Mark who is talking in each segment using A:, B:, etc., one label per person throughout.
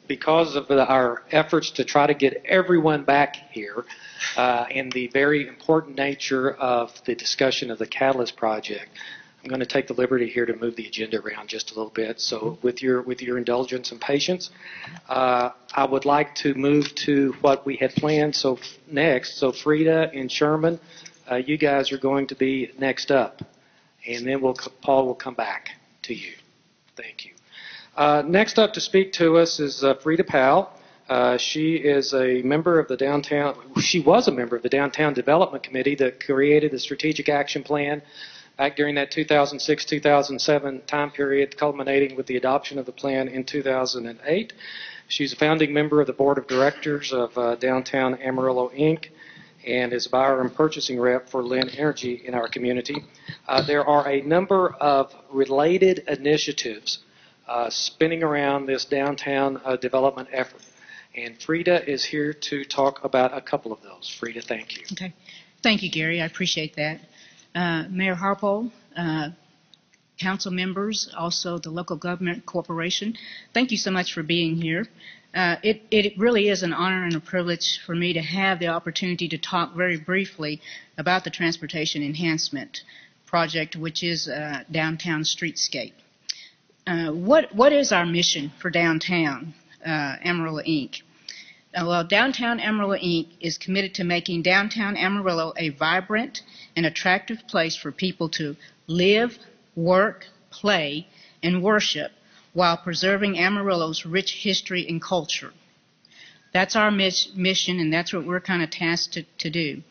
A: because of our efforts to try to get everyone back here and the very important nature of the discussion of the Catalyst project, I'm going to take the liberty here to move the agenda around just a little bit. So with your indulgence and patience, I would like to move to what we had planned next. So Freda and Sherman, you guys are going to be next up. And then Paul will come back to you. Thank you. Next up to speak to us is Freda Powell. She is a member of the She was a member of the Downtown Development Committee that created the Strategic Action Plan back during that 2006-2007 time period, culminating with the adoption of the plan in 2008. She's a founding member of the Board of Directors of Downtown Amarillo, Inc., and is buyer and purchasing rep for Lynn Energy in our community. There are a number of related initiatives spinning around this downtown development effort. And Freda is here to talk about a couple of those. Freda, thank you.
B: Okay. Thank you, Gary. I appreciate that. Mayor Harpole, council members, also the Local Government Corporation, thank you so much for being here. It really is an honor and a privilege for me to have the opportunity to talk very briefly about the Transportation Enhancement Project, which is Downtown Streetscape. What is our mission for Downtown Amarillo, Inc.? Well, Downtown Amarillo, Inc. is committed to making Downtown Amarillo a vibrant and attractive place for people to live, work, play, and worship while preserving Amarillo's rich history and culture. That's our mission, and that's what we're kind of tasked to do.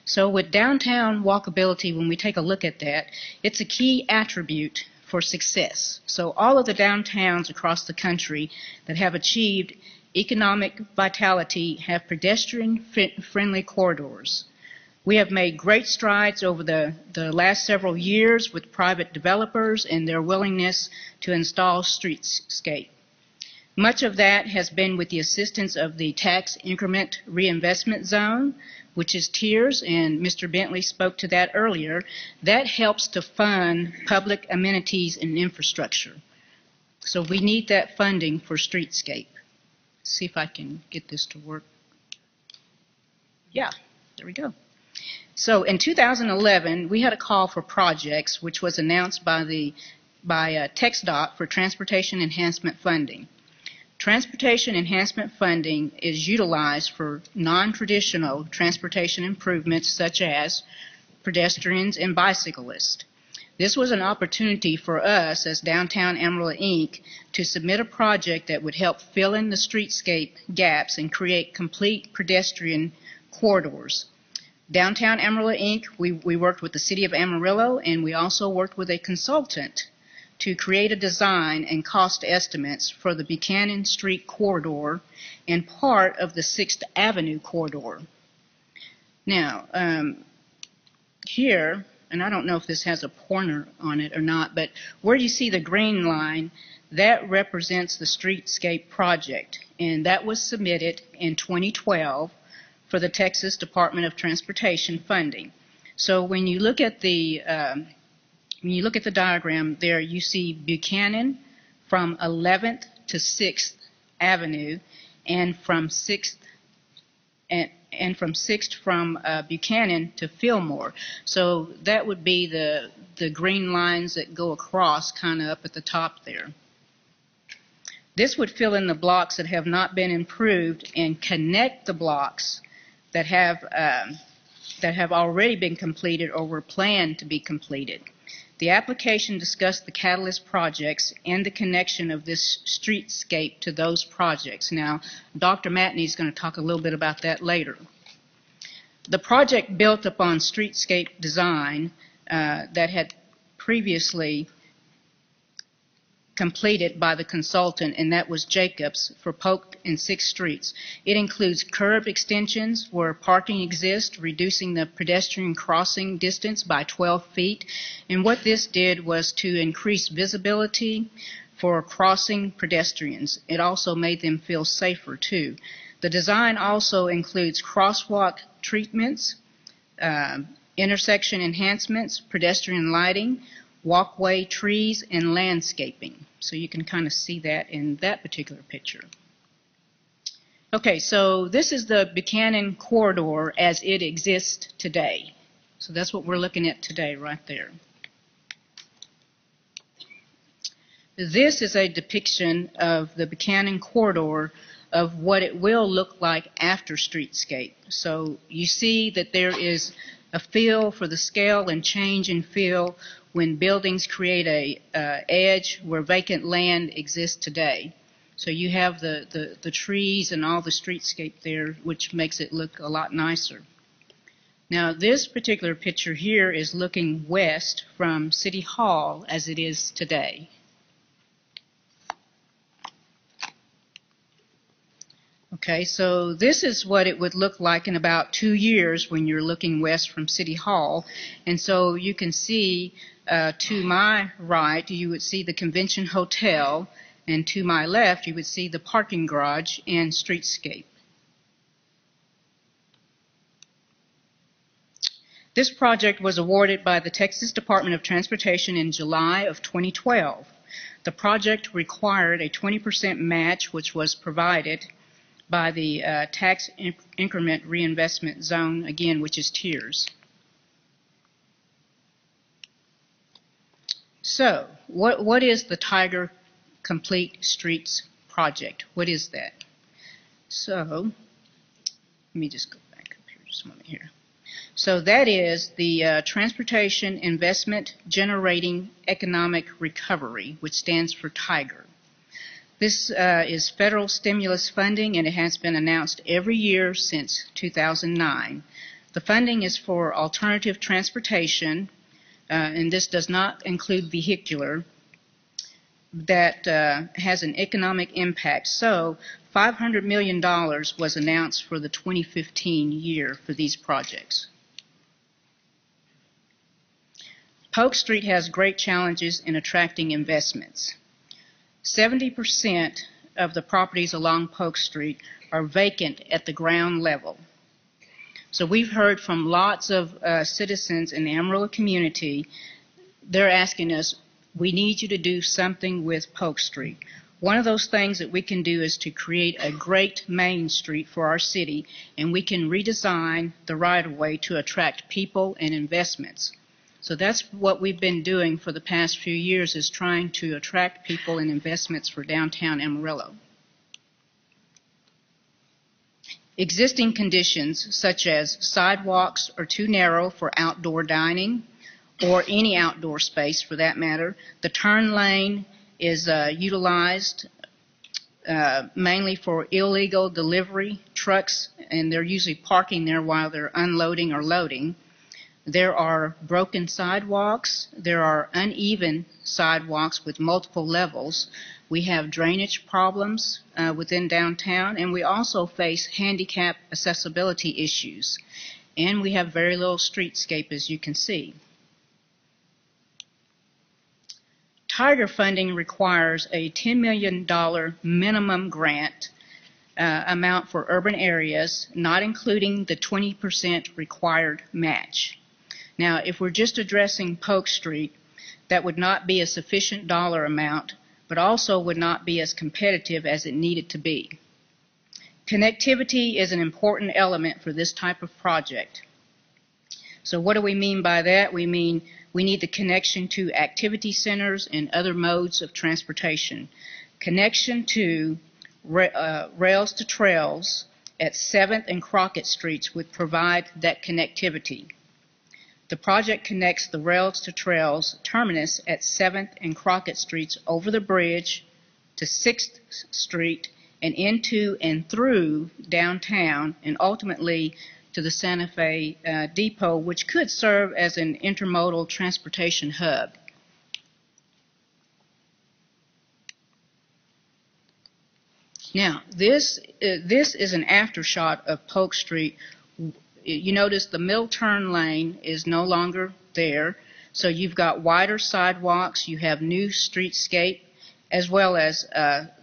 B: So with downtown walkability, when we take a look at that, it's a key attribute for success. So all of the downtowns across the country that have achieved economic vitality have pedestrian-friendly corridors. We have made great strides over the last several years with private developers and their willingness to install streetscape. Much of that has been with the assistance of the tax increment reinvestment zone, which is tiers, and Mr. Bentley spoke to that earlier. That helps to fund public amenities and infrastructure. So we need that funding for streetscape. See if I can get this to work. Yeah, there we go. So in 2011, we had a call for projects, which was announced by TxDOT for Transportation Enhancement Funding. Transportation Enhancement Funding is utilized for non-traditional transportation improvements such as pedestrians and bicyclists. This was an opportunity for us as Downtown Amarillo, Inc. to submit a project that would help fill in the streetscape gaps and create complete pedestrian corridors. Downtown Amarillo, Inc., we worked with the City of Amarillo, and we also worked with a consultant to create a design and cost estimates for the Buchanan Street corridor and part of the 6th Avenue corridor. Now, here, and I don't know if this has a pointer on it or not, but where you see the green line, that represents the streetscape project, and that was submitted in 2012 for the Texas Department of Transportation funding. So when you look at the diagram there, you see Buchanan from 11th to 6th Avenue, and from 6th from Buchanan to Fillmore. So that would be the green lines that go across kind of up at the top there. This would fill in the blocks that have not been improved and connect the blocks that have already been completed or were planned to be completed. The application discussed the Catalyst projects and the connection of this streetscape to those projects. Now, Dr. Matney is going to talk a little bit about that later. The project built upon streetscape design that had previously completed by the consultant, and that was Jacobs for Polk and 6th Streets. It includes curb extensions where parking exists, reducing the pedestrian crossing distance by 12 feet. And what this did was to increase visibility for crossing pedestrians. It also made them feel safer too. The design also includes crosswalk treatments, intersection enhancements, pedestrian lighting, walkway trees, and landscaping. So you can kind of see that in that particular picture. Okay, so this is the Buchanan corridor as it exists today. So that's what we're looking at today right there. This is a depiction of the Buchanan corridor of what it will look like after streetscape. So you see that there is a feel for the scale and change in feel when buildings create a edge where vacant land exists today. So you have the trees and all the streetscape there, which makes it look a lot nicer. Now this particular picture here is looking west from City Hall as it is today. Okay, so this is what it would look like in about 2 years when you're looking west from City Hall. And so you can see to my right, you would see the Convention Hotel, and to my left, you would see the parking garage and streetscape. This project was awarded by the Texas Department of Transportation in July of 2012. The project required a 20% match, which was provided by the tax increment reinvestment zone, again, which is tiers. So, what is the Tiger Complete Streets project? What is that? So, let me just go back up here just a moment here. So that is the Transportation Investment Generating Economic Recovery, which stands for TIGER. This is federal stimulus funding, and it has been announced every year since 2009. The funding is for alternative transportation, and this does not include vehicular, that has an economic impact. So $500 million was announced for the 2015 year for these projects. Polk Street has great challenges in attracting investments. 70% of the properties along Polk Street are vacant at the ground level. So we've heard from lots of citizens in the Amarillo community. They're asking us, we need you to do something with Polk Street. One of those things that we can do is to create a great main street for our city, and we can redesign the right-of-way to attract people and investments. So that's what we've been doing for the past few years, is trying to attract people and investments for downtown Amarillo. Existing conditions such as sidewalks are too narrow for outdoor dining or any outdoor space for that matter. The turn lane is utilized mainly for illegal delivery trucks, and they're usually parking there while they're unloading or loading. There are broken sidewalks. There are uneven sidewalks with multiple levels. We have drainage problems within downtown, and we also face handicap accessibility issues. And we have very little streetscape, as you can see. Tiger funding requires a $10 million minimum grant amount for urban areas, not including the 20% required match. Now, if we're just addressing Polk Street, that would not be a sufficient dollar amount, but also would not be as competitive as it needed to be. Connectivity is an important element for this type of project. So what do we mean by that? We mean we need the connection to activity centers and other modes of transportation. Connection to rails to trails at 7th and Crockett Streets would provide that connectivity. The project connects the rails to trails terminus at 7th and Crockett Streets over the bridge to 6th Street and into and through downtown, and ultimately to the Santa Fe Depot, which could serve as an intermodal transportation hub. Now, this is an aftershot of Polk Street. You notice the middle turn lane is no longer there, so you've got wider sidewalks, you have new streetscape, as well as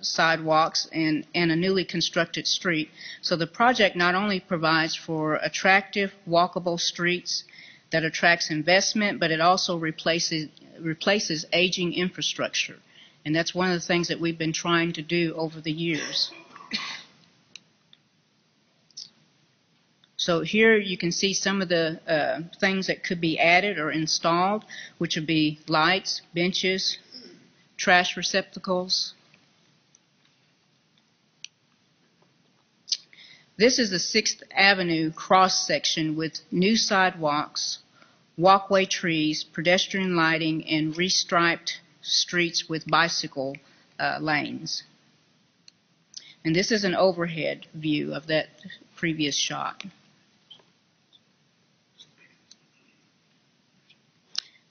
B: sidewalks and a newly constructed street. So the project not only provides for attractive, walkable streets that attracts investment, but it also replaces aging infrastructure. And that's one of the things that we've been trying to do over the years. So here you can see some of the things that could be added or installed, which would be lights, benches, trash receptacles. This is the 6th Avenue cross section with new sidewalks, walkway trees, pedestrian lighting, and restriped streets with bicycle lanes. And this is an overhead view of that previous shot.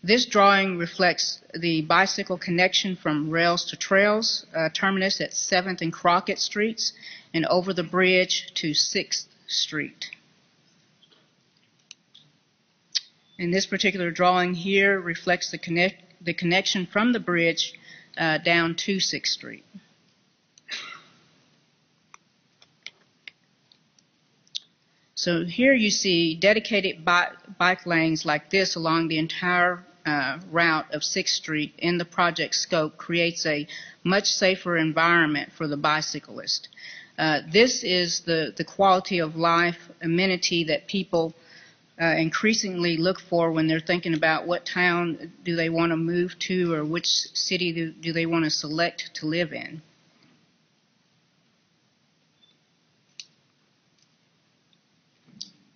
B: This drawing reflects the bicycle connection from rails to trails terminus at 7th and Crockett Streets and over the bridge to 6th Street. And this particular drawing here reflects the connection from the bridge down to 6th Street. So here you see dedicated bike lanes like this along the entire route of 6th Street in the project scope creates a much safer environment for the bicyclist. This is the quality of life amenity that people increasingly look for when they're thinking about what town do they want to move to or which city do they want to select to live in.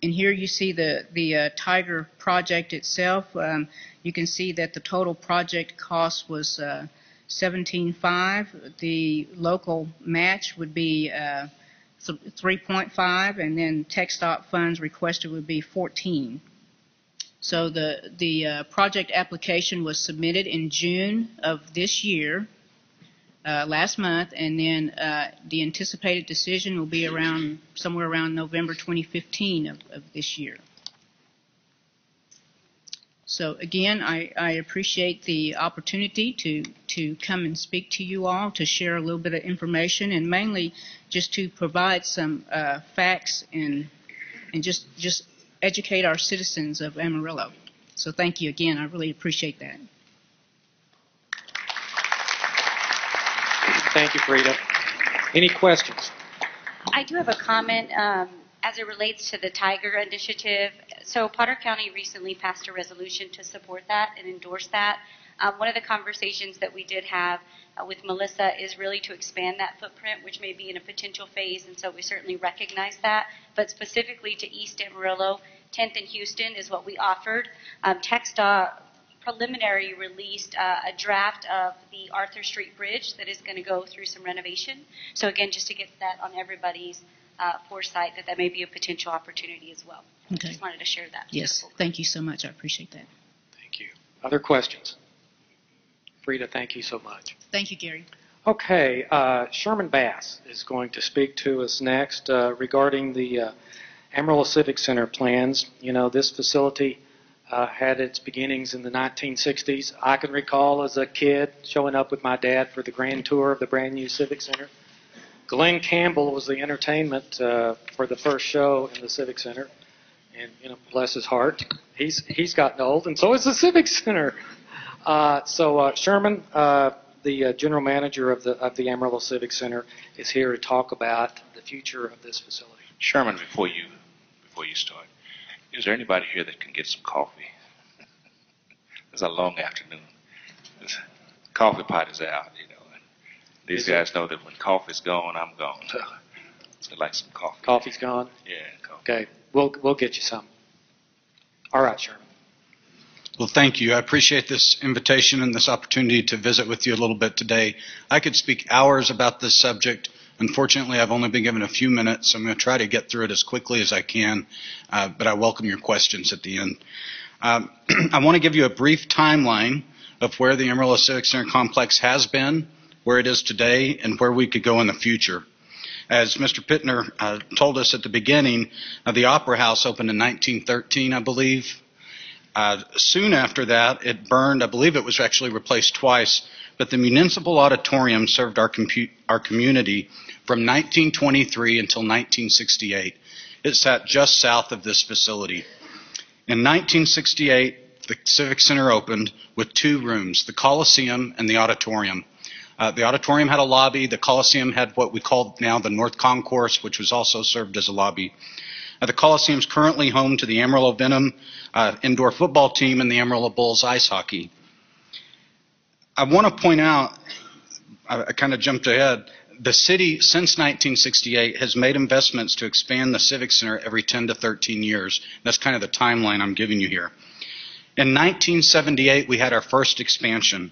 B: And here you see the Tiger project itself. You can see that the total project cost was $17.5. The local match would be 3.5, and then TxDOT funds requested would be 14. So the project application was submitted in June of this year, last month, and then the anticipated decision will be somewhere around November 2015 of this year. So again, I appreciate the opportunity to come and speak to you all, to share a little bit of information, and mainly just to provide some facts and just educate our citizens of Amarillo. So thank you again. I really appreciate that.
A: Thank you, Freda. Any questions?
C: I do have a comment as it relates to the Tiger Initiative. So Potter County recently passed a resolution to support that and endorse that. One of the conversations that we did have with Melissa is really to expand that footprint, which may be in a potential phase, and so we certainly recognize that. But specifically to East Amarillo, 10th and Houston is what we offered. TxDOT preliminary released a draft of the Arthur Street Bridge that is going to go through some renovation. So again, just to get that on everybody's foresight that may be a potential opportunity as well.
B: Okay.
C: Just wanted to share that.
B: Yes, thank you so much. I appreciate that.
A: Thank you. Other questions? Freda, thank you so much.
B: Thank you, Gary.
A: Okay, Sherman Bass is going to speak to us next regarding the Amarillo Civic Center plans. You know, this facility had its beginnings in the 1960s. I can recall as a kid showing up with my dad for the grand tour of the brand new Civic Center. Glenn Campbell was the entertainment for the first show in the Civic Center. And, you know, bless his heart, he's gotten old, and so is the Civic Center. So Sherman, the general manager of the Amarillo Civic Center, is here to talk about the future of this facility.
D: Sherman, before you start, is there anybody here that can get some coffee? It's a long afternoon. This coffee pot is out, you know. And these guys know that when coffee's gone, I'm gone. So I'd like some coffee.
A: Coffee's gone?
D: Yeah, coffee.
A: Okay, we'll get you some. All right, Sherman.
E: Well, thank you. I appreciate this invitation and this opportunity to visit with you a little bit today. I could speak hours about this subject. Unfortunately, I've only been given a few minutes, so I'm going to try to get through it as quickly as I can, but I welcome your questions at the end. I want to give you a brief timeline of where the Amarillo Civic Center complex has been, where it is today, and where we could go in the future. As Mr. Pittner told us at the beginning, the Opera House opened in 1913, I believe. Soon after that, it burned. I believe it was actually replaced twice, but the Municipal Auditorium served our community from 1923 until 1968. It sat just south of this facility. In 1968, the Civic Center opened with two rooms, the Coliseum and the Auditorium. The auditorium had a lobby. The Coliseum had what we call now the North Concourse, which was also served as a lobby. The Coliseum is currently home to the Amarillo Venom indoor football team and the Amarillo Bulls ice hockey. I want to point out, I kind of jumped ahead, the city since 1968 has made investments to expand the Civic Center every 10 to 13 years. That's kind of the timeline I'm giving you here. In 1978, we had our first expansion.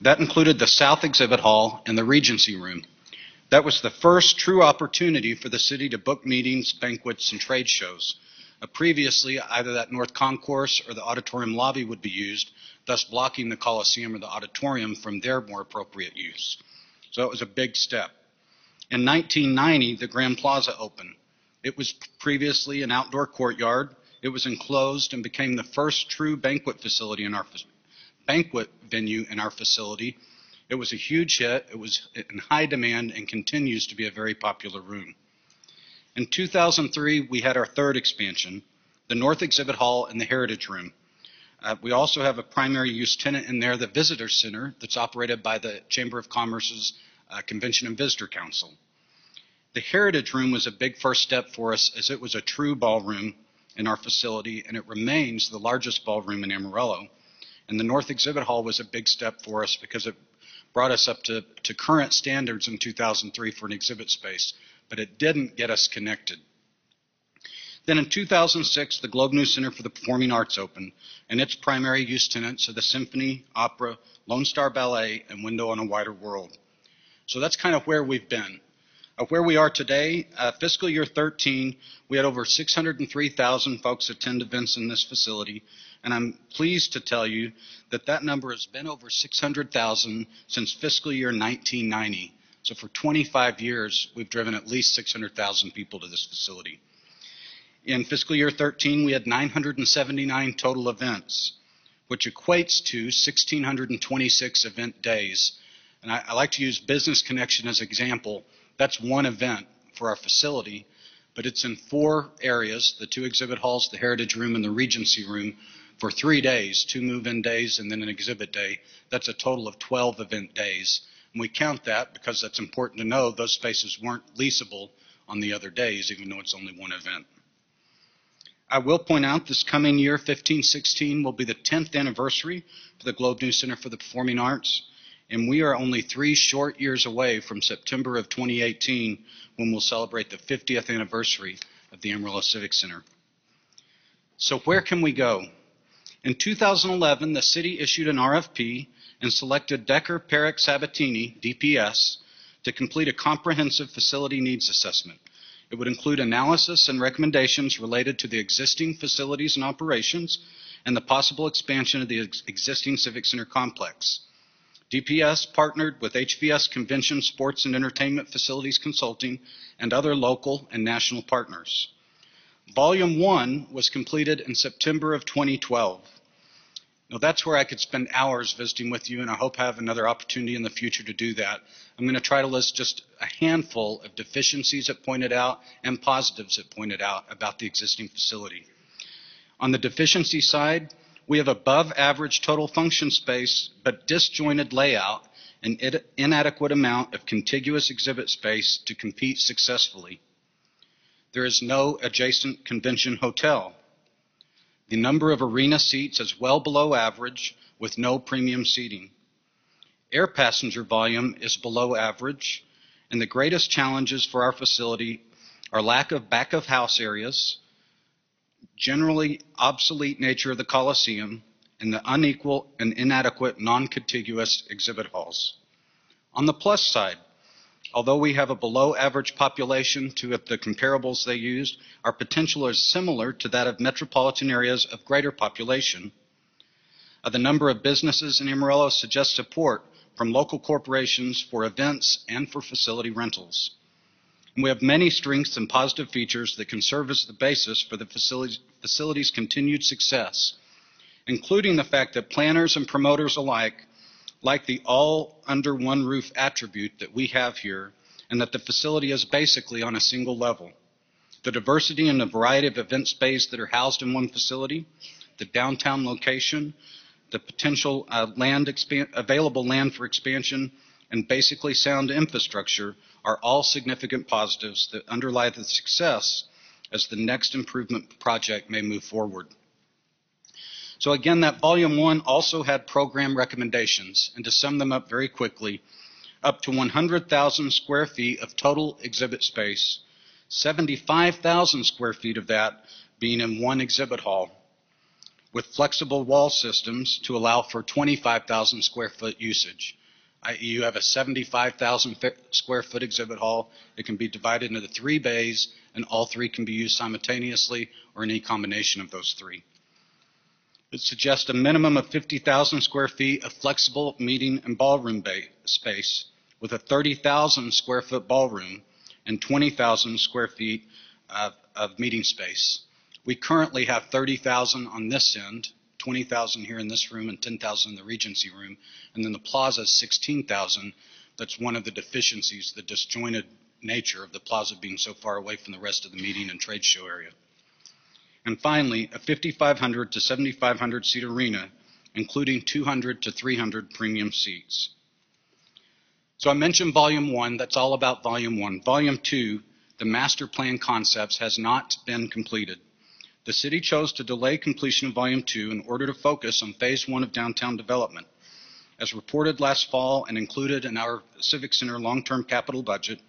E: That included the South Exhibit Hall and the Regency Room. That was the first true opportunity for the city to book meetings, banquets, and trade shows. Previously, either that North Concourse or the auditorium lobby would be used, thus blocking the Coliseum or the auditorium from their more appropriate use. So it was a big step. In 1990, the Grand Plaza opened. It was previously an outdoor courtyard. It was enclosed and became the first true banquet venue in our facility. It was a huge hit. It was in high demand and continues to be a very popular room. In 2003, we had our third expansion, the North Exhibit Hall and the Heritage Room. We also have a primary use tenant in there, the Visitor Center, that's operated by the Chamber of Commerce's Convention and Visitor Council. The Heritage Room was a big first step for us as it was a true ballroom in our facility, and it remains the largest ballroom in Amarillo. And the North Exhibit Hall was a big step for us because it brought us up to current standards in 2003 for an exhibit space, but it didn't get us connected. Then in 2006, the Globe News Center for the Performing Arts opened, and its primary use tenants are the Symphony, Opera, Lone Star Ballet, and Window on a Wider World. So that's kind of where we've been. Where we are today, fiscal year 13, we had over 603,000 folks attend events in this facility, and I'm pleased to tell you that that number has been over 600,000 since fiscal year 1990. So for 25 years, we've driven at least 600,000 people to this facility. In fiscal year 13, we had 979 total events, which equates to 1,626 event days. And I like to use Business Connection as an example. That's one event for our facility, but it's in 4 areas, the 2 exhibit halls, the Heritage Room, and the Regency Room, for 3 days, 2 move-in days, and then an exhibit day. That's a total of 12 event days. And we count that because that's important to know those spaces weren't leasable on the other days, even though it's only one event. I will point out this coming year, 15-16, will be the 10th anniversary for the Globe News Center for the Performing Arts. And we are only 3 short years away from September of 2018 when we'll celebrate the 50th anniversary of the Amarillo Civic Center. So where can we go? In 2011, the city issued an RFP and selected Decker Perrick Sabatini, DPS, to complete a comprehensive facility needs assessment. It would include analysis and recommendations related to the existing facilities and operations and the possible expansion of the existing Civic Center complex. DPS partnered with HVS Convention, Sports, and Entertainment Facilities Consulting and other local and national partners. Volume 1 was completed in September of 2012. Now that's where I could spend hours visiting with you, and I hope I have another opportunity in the future to do that. I'm going to try to list just a handful of deficiencies it pointed out and positives it pointed out about the existing facility. On the deficiency side, we have above average total function space, but disjointed layout and inadequate amount of contiguous exhibit space to compete successfully. There is no adjacent convention hotel. The number of arena seats is well below average with no premium seating. Air passenger volume is below average, and the greatest challenges for our facility are lack of back-of-house areas, generally obsolete nature of the Coliseum, and the unequal and inadequate non-contiguous exhibit halls. On the plus side, although we have a below-average population to the comparables they used, our potential is similar to that of metropolitan areas of greater population. The number of businesses in Amarillo suggests support from local corporations for events and for facility rentals. And we have many strengths and positive features that can serve as the basis for the facility's continued success, including the fact that planners and promoters alike like the all-under-one-roof attribute that we have here, and that the facility is basically on a single level. The diversity and the variety of event space that are housed in one facility, the downtown location, the potential available land for expansion, and basically sound infrastructure are all significant positives that underlie the success as the next improvement project may move forward. So again, that Volume 1 also had program recommendations, and to sum them up very quickly, up to 100,000 square feet of total exhibit space, 75,000 square feet of that being in one exhibit hall, with flexible wall systems to allow for 25,000 square foot usage. I.e., you have a 75,000 square foot exhibit hall. It can be divided into 3 bays, and all 3 can be used simultaneously or any combination of those 3. It suggests a minimum of 50,000 square feet of flexible meeting and ballroom space with a 30,000 square foot ballroom and 20,000 square feet of meeting space. We currently have 30,000 on this end, 20,000 here in this room, and 10,000 in the Regency room. And then the plaza is 16,000. That's one of the deficiencies, the disjointed nature of the plaza being so far away from the rest of the meeting and trade show area. And finally, a 5,500 to 7,500 seat arena, including 200 to 300 premium seats. So I mentioned Volume 1. That's all about Volume 1. Volume 2, the master plan concepts, has not been completed. The city chose to delay completion of Volume 2 in order to focus on Phase 1 of downtown development. As reported last fall and included in our Civic Center long-term capital budget,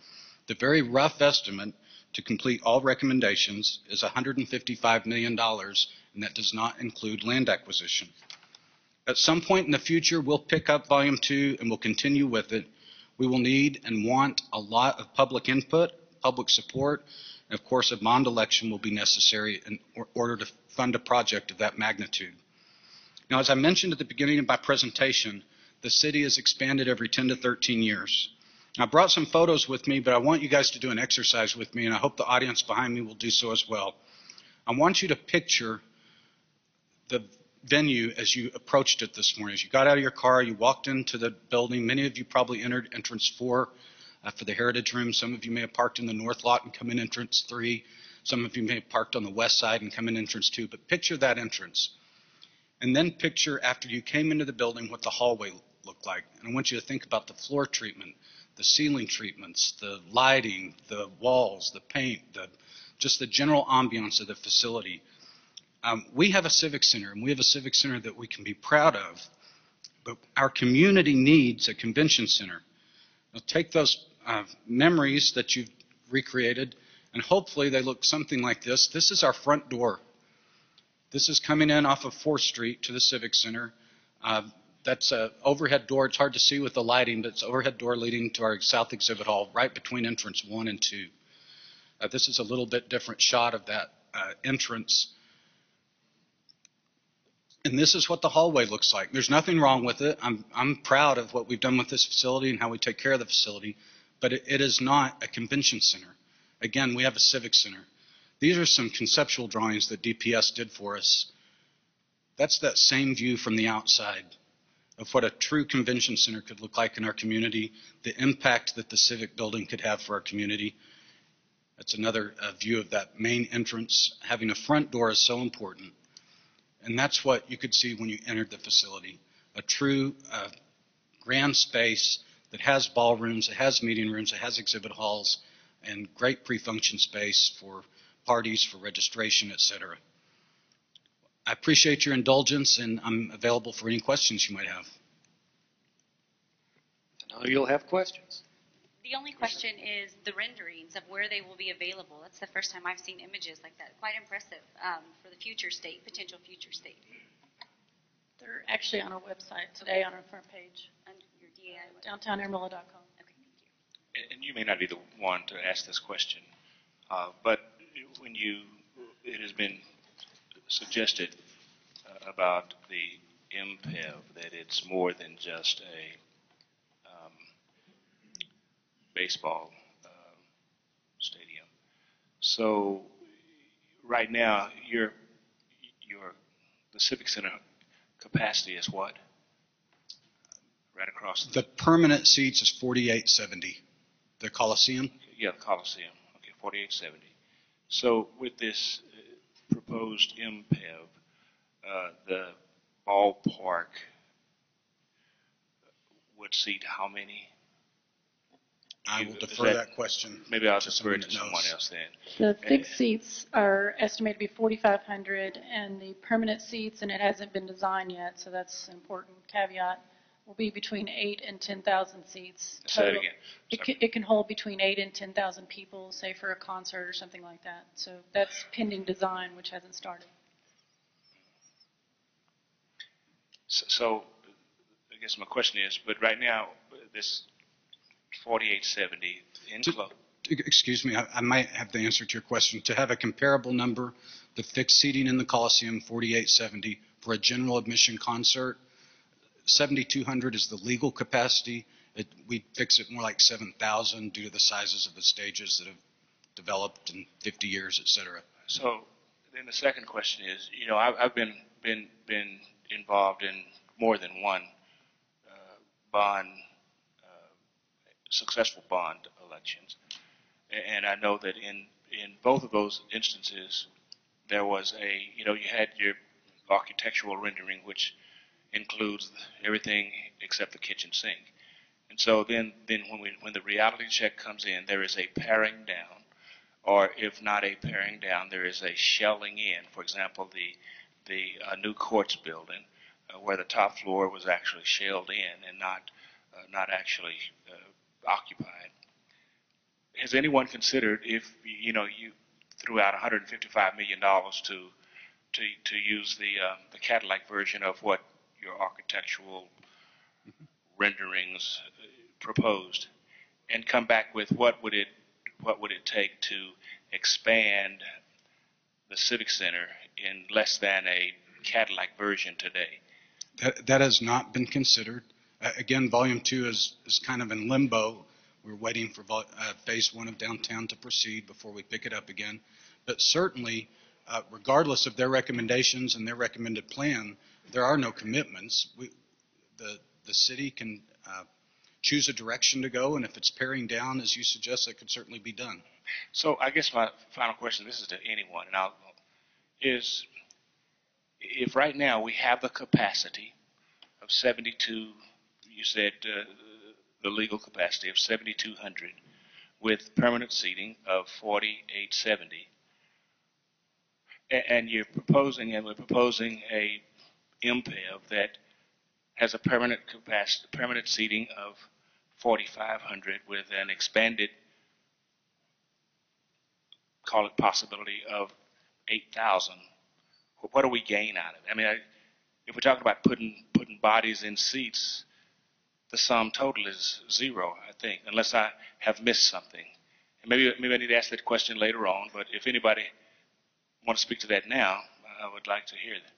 E: the very rough estimate to complete all recommendations is $155 million, and that does not include land acquisition. At some point in the future, we'll pick up Volume 2 and we'll continue with it. We will need and want a lot of public input, public support, and of course a bond election will be necessary in order to fund a project of that magnitude. Now, as I mentioned at the beginning of my presentation, the city has expanded every 10 to 13 years. I brought some photos with me, but I want you guys to do an exercise with me, and I hope the audience behind me will do so as well. I want you to picture the venue as you approached it this morning. As you got out of your car, you walked into the building. Many of you probably entered entrance 4 for the Heritage Room. Some of you may have parked in the north lot and come in entrance 3. Some of you may have parked on the west side and come in entrance 2. But picture that entrance. And then picture, after you came into the building, what the hallway looked like. And I want you to think about the floor treatment, the ceiling treatments, the lighting, the walls, the paint, just the general ambiance of the facility. We have a civic center, and we have a civic center that we can be proud of, but our community needs a convention center. Now take those memories that you've recreated, and hopefully they look something like this. This is our front door. This is coming in off of 4th Street to the civic center. That's an overhead door. It's hard to see with the lighting, but it's an overhead door leading to our south exhibit hall, right between entrance 1 and 2. This is a little bit different shot of that entrance. And this is what the hallway looks like. There's nothing wrong with it. I'm proud of what we've done with this facility and how we take care of the facility, but it is not a convention center. Again, we have a civic center. These are some conceptual drawings that DPS did for us. That's that same view from the outside of what a true convention center could look like in our community, the impact that the civic building could have for our community. That's another view of that main entrance. Having a front door is so important. And that's what you could see when you entered the facility, a true grand space that has ballrooms, it has meeting rooms, it has exhibit halls, and great pre-function space for parties, for registration, etc. I appreciate your indulgence, and I'm available for any questions you might have.
A: I know you'll have questions.
C: The only question is the renderings of where they will be available. That's the first time I've seen images like that. Quite impressive for the future state, potential future state.
F: They're actually on our website today on our front page.
C: On your DAI website.
F: DowntownAmarillo.com.
C: Okay, thank you.
D: And you may not be the one to ask this question, but when it has been suggested about the MPEV, that it's more than just a baseball stadium. So right now, the Civic Center capacity is what? Right across
E: The permanent seats is 4,870. The Coliseum?
D: Yeah, the Coliseum. Okay, 4,870. So with this proposed MPEV, the ballpark would seat how many
E: I will
D: Is
E: defer that question.
D: Maybe I'll
E: to
D: defer it to
E: that
D: someone
E: knows.
D: else then.
F: The fixed seats are estimated to be 4,500, and the permanent seats, and it hasn't been designed yet, so that's an important caveat, will be between 8 and 10,000 seats.
D: Say it
F: total.
D: again.
F: It can hold between 8 and 10,000 people, say for a concert or something like that. So that's pending design, which hasn't started.
D: So I guess my question is, but right now, this 4870 enclosed.
E: Excuse me, I might have the answer to your question. To have a comparable number, the fixed seating in the Coliseum, 4870, for a general admission concert, 7,200 is the legal capacity. We'd fix it more like 7,000 due to the sizes of the stages that have developed in 50 years, et cetera.
D: So then the second question is, I've been involved in more than one successful bond elections, and I know that in both of those instances, there was you had your architectural rendering, which includes everything except the kitchen sink. And so then when the reality check comes in, there is a paring down, or if not a paring down, there is a shelling in. For example, the new courts building, where the top floor was actually shelled in and not actually occupied. Has anyone considered if you threw out $155 million to use the Cadillac version of what your architectural renderings proposed, and come back with what would it take to expand the Civic Center in less than a Cadillac version today?
E: That has not been considered. Again, Volume 2 is kind of in limbo. We're waiting for Phase 1 of downtown to proceed before we pick it up again. But certainly, regardless of their recommendations and their recommended plan, there are no commitments. The city can choose a direction to go, and if it's paring down, as you suggest, that could certainly be done.
D: So I guess my final question, this is to anyone, is if right now we have the capacity of 72, you said the legal capacity of 7,200 with permanent seating of 4,870, and we're proposing a MPEV that has a permanent seating of 4,500 with an expanded, call it possibility, of 8,000. What do we gain out of it? I mean, if we're talking about putting bodies in seats, the sum total is zero, I think, unless I have missed something. And maybe I need to ask that question later on, but if anybody wants to speak to that now, I would like to hear that.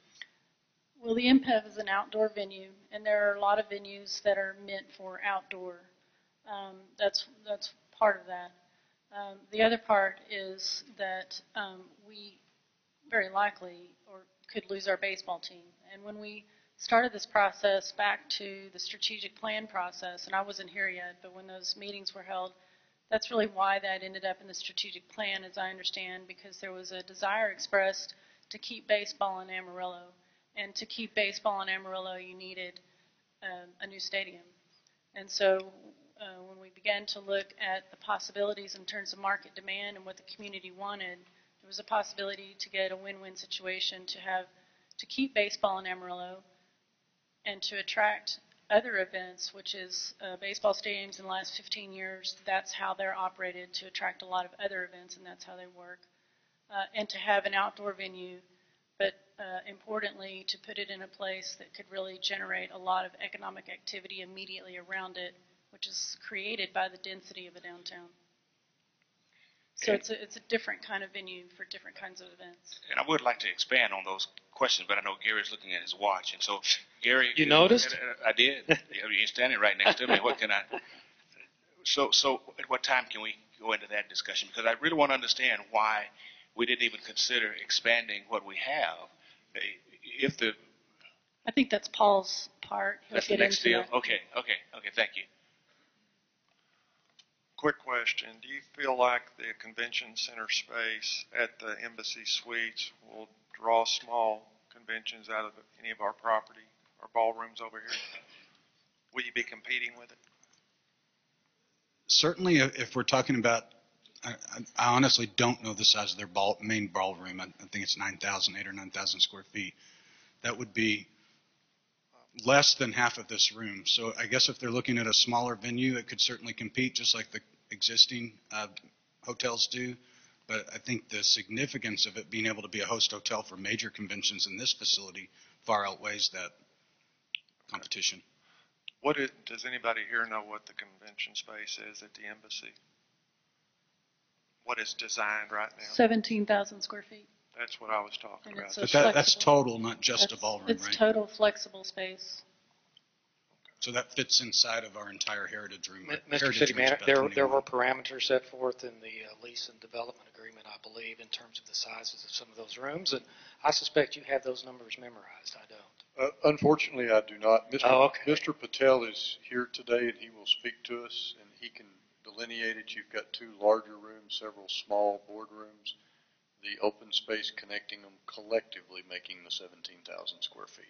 F: Well, the MPEV is an outdoor venue, and there are a lot of venues that are meant for outdoor. That's part of that. The other part is that we very likely could lose our baseball team. And when we started this process back to the strategic plan process, and I wasn't here yet, but when those meetings were held, that's really why that ended up in the strategic plan, as I understand, because there was a desire expressed to keep baseball in Amarillo. And to keep baseball in Amarillo, you needed a new stadium. And so when we began to look at the possibilities in terms of market demand and what the community wanted, there was a possibility to get a win-win situation to keep baseball in Amarillo and to attract other events, which is baseball stadiums in the last 15 years. That's how they're operated, to attract a lot of other events, and that's how they work. And to have an outdoor venue, but importantly, to put it in a place that could really generate a lot of economic activity immediately around it, which is created by the density of a downtown. So it's a different kind of venue for different kinds of events.
D: And I would like to expand on those questions, but I know Gary's looking at his watch. And so, Gary...
A: You noticed?
D: I did. You're standing right next to me. What can I... So at what time can we go into that discussion? Because I really want to understand why we didn't even consider expanding what we have.
F: I think that's Paul's part.
D: That's the next deal? Okay, thank you.
G: Quick question. Do you feel like the convention center space at the Embassy Suites will draw small conventions out of any of our property or ballrooms over here? Will you be competing with it?
E: Certainly, if we're talking about, I honestly don't know the size of their main ballroom. I think it's 8 or 9,000 square feet. That would be less than half of this room. So I guess if they're looking at a smaller venue, it could certainly compete just like the existing hotels do. But I think the significance of it being able to be a host hotel for major conventions in this facility far outweighs that competition.
G: Does anybody here know what the convention space is at the embassy? What is designed right now?
F: 17,000 square feet.
G: That's what I was talking
F: And
G: about.
F: it's
E: But that's total, not just a ballroom,
F: It's
E: right?
F: total flexible space.
E: So that fits inside of our entire heritage room.
A: Mr. City Manager, there were parameters set forth in the lease and development agreement, I believe, in terms of the sizes of some of those rooms, and I suspect you have those numbers memorized. I don't.
H: Unfortunately, I do not.
A: Okay.
H: Mr. Patel is here today, and he will speak to us, and he can delineate it. You've got 2 larger rooms, several small boardrooms, the open space connecting them collectively making the 17,000 square feet.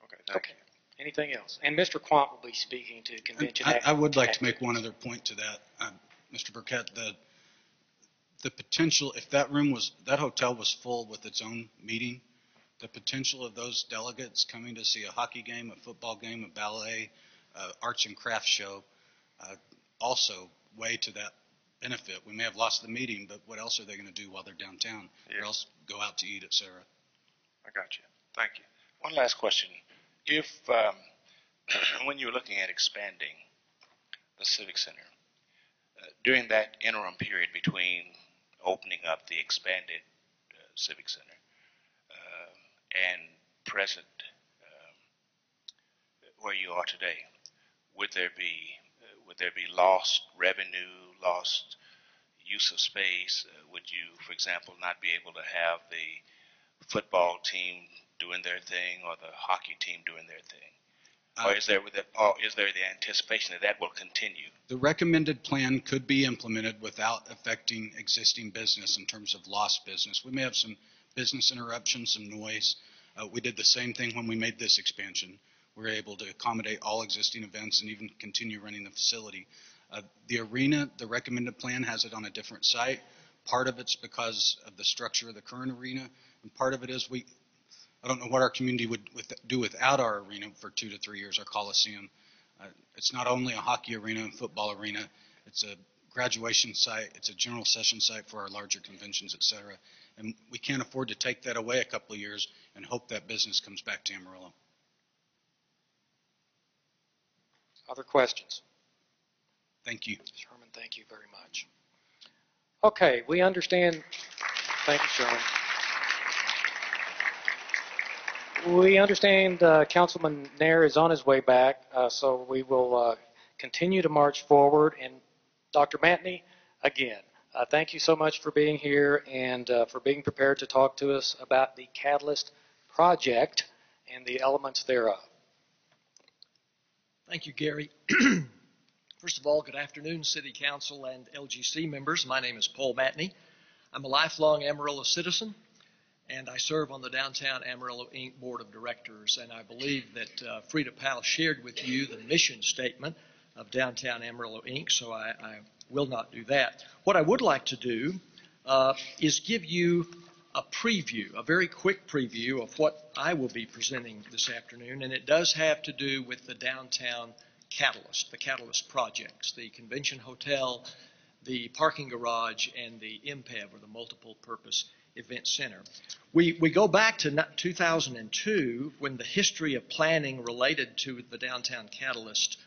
G: Okay, thank you.
A: Anything else? And Mr. Quant will be speaking to convention.
E: I would like to make one other point to that, Mr. Burkett. The potential, if that hotel was full with its own meeting, the potential of those delegates coming to see a hockey game, a football game, a ballet, arts and crafts show, also weigh to that benefit. We may have lost the meeting, but what else are they going to do while they're downtown?
G: Yes.
E: Or else go out to eat, et cetera.
G: I got you. Thank you.
D: One last question. If, when you're looking at expanding the Civic Center, during that interim period between opening up the expanded Civic Center and present where you are today, would there be lost revenue, lost use of space? Would you, for example, not be able to have the football team doing their thing or the hockey team doing their thing? Or is there the anticipation that will continue?
E: The recommended plan could be implemented without affecting existing business in terms of lost business. We may have some business interruptions, some noise. We did the same thing when we made this expansion. We were able to accommodate all existing events and even continue running the facility. The arena, the recommended plan has it on a different site. Part of it's because of the structure of the current arena, and part of it is I don't know what our community would do without our arena for 2 to 3 years, our Coliseum. It's not only a hockey arena and football arena. It's a graduation site. It's a general session site for our larger conventions, et cetera. And we can't afford to take that away a couple of years and hope that business comes back to Amarillo.
A: Other questions?
E: Thank you.
A: Sherman, thank you very much. Okay, we understand. Thank you, Sherman. We understand Councilman Nair is on his way back, so we will continue to march forward. And Dr. Matney, again, thank you so much for being here and for being prepared to talk to us about the Catalyst project and the elements thereof.
I: Thank you, Gary. First of all, good afternoon, City Council and LGC members. My name is Paul Matney. I'm a lifelong Amarillo citizen, and I serve on the Downtown Amarillo, Inc. Board of Directors, and I believe that Freda Powell shared with you the mission statement of Downtown Amarillo, Inc., so I will not do that. What I would like to do is give you a preview, a very quick preview of what I will be presenting this afternoon, and it does have to do with the Downtown Catalyst, the Catalyst projects, the Convention Hotel, the parking garage, and the MPEV, or the Multiple Purpose Event Center. We go back to 2002 when the history of planning related to the Downtown Catalyst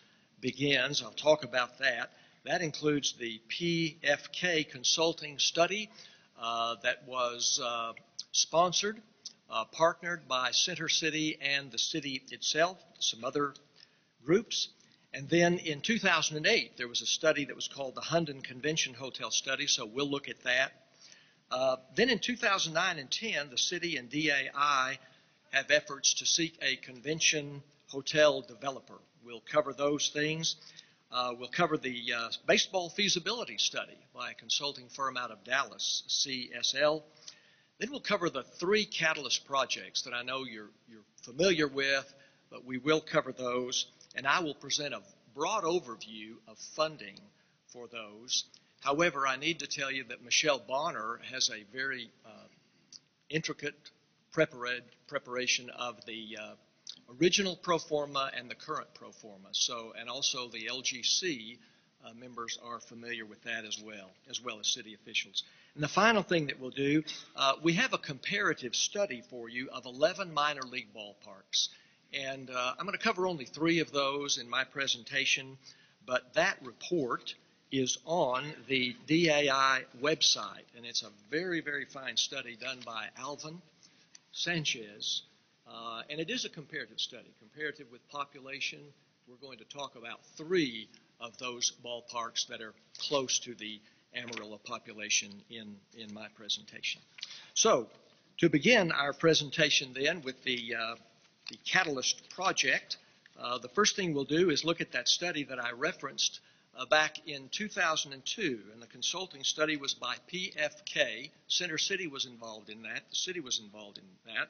I: begins. I'll talk about that. That includes the PFK consulting study that was sponsored, partnered by Center City and the city itself, some other groups. And then in 2008, there was a study that was called the Hunden Convention Hotel Study, so we'll look at that. Then in 2009 and 10, the city and DAI have efforts to seek a convention hotel developer. We'll cover those things. We'll cover the baseball feasibility study by a consulting firm out of Dallas, CSL. Then we'll cover the 3 Catalyst projects that I know you're familiar with, but we will cover those. and I will present a broad overview of funding for those. However, I need to tell you that Michelle Bonner has a very intricate preparation of the original pro forma and the current pro forma. So, and also the LGC members are familiar with that as well as city officials. And the final thing that we'll do, we have a comparative study for you of 11 minor league ballparks. And I'm going to cover only 3 of those in my presentation, but that report is on the DAI website, and it's a very, very fine study done by Alvin Sanchez, and it is a comparative study, comparative with population. We're going to talk about 3 of those ballparks that are close to the Amarillo population in my presentation. So, to begin our presentation then with the Catalyst project, the first thing we'll do is look at that study that I referenced back in 2002, and the consulting study was by PFK. Center City was involved in that. The city was involved in that.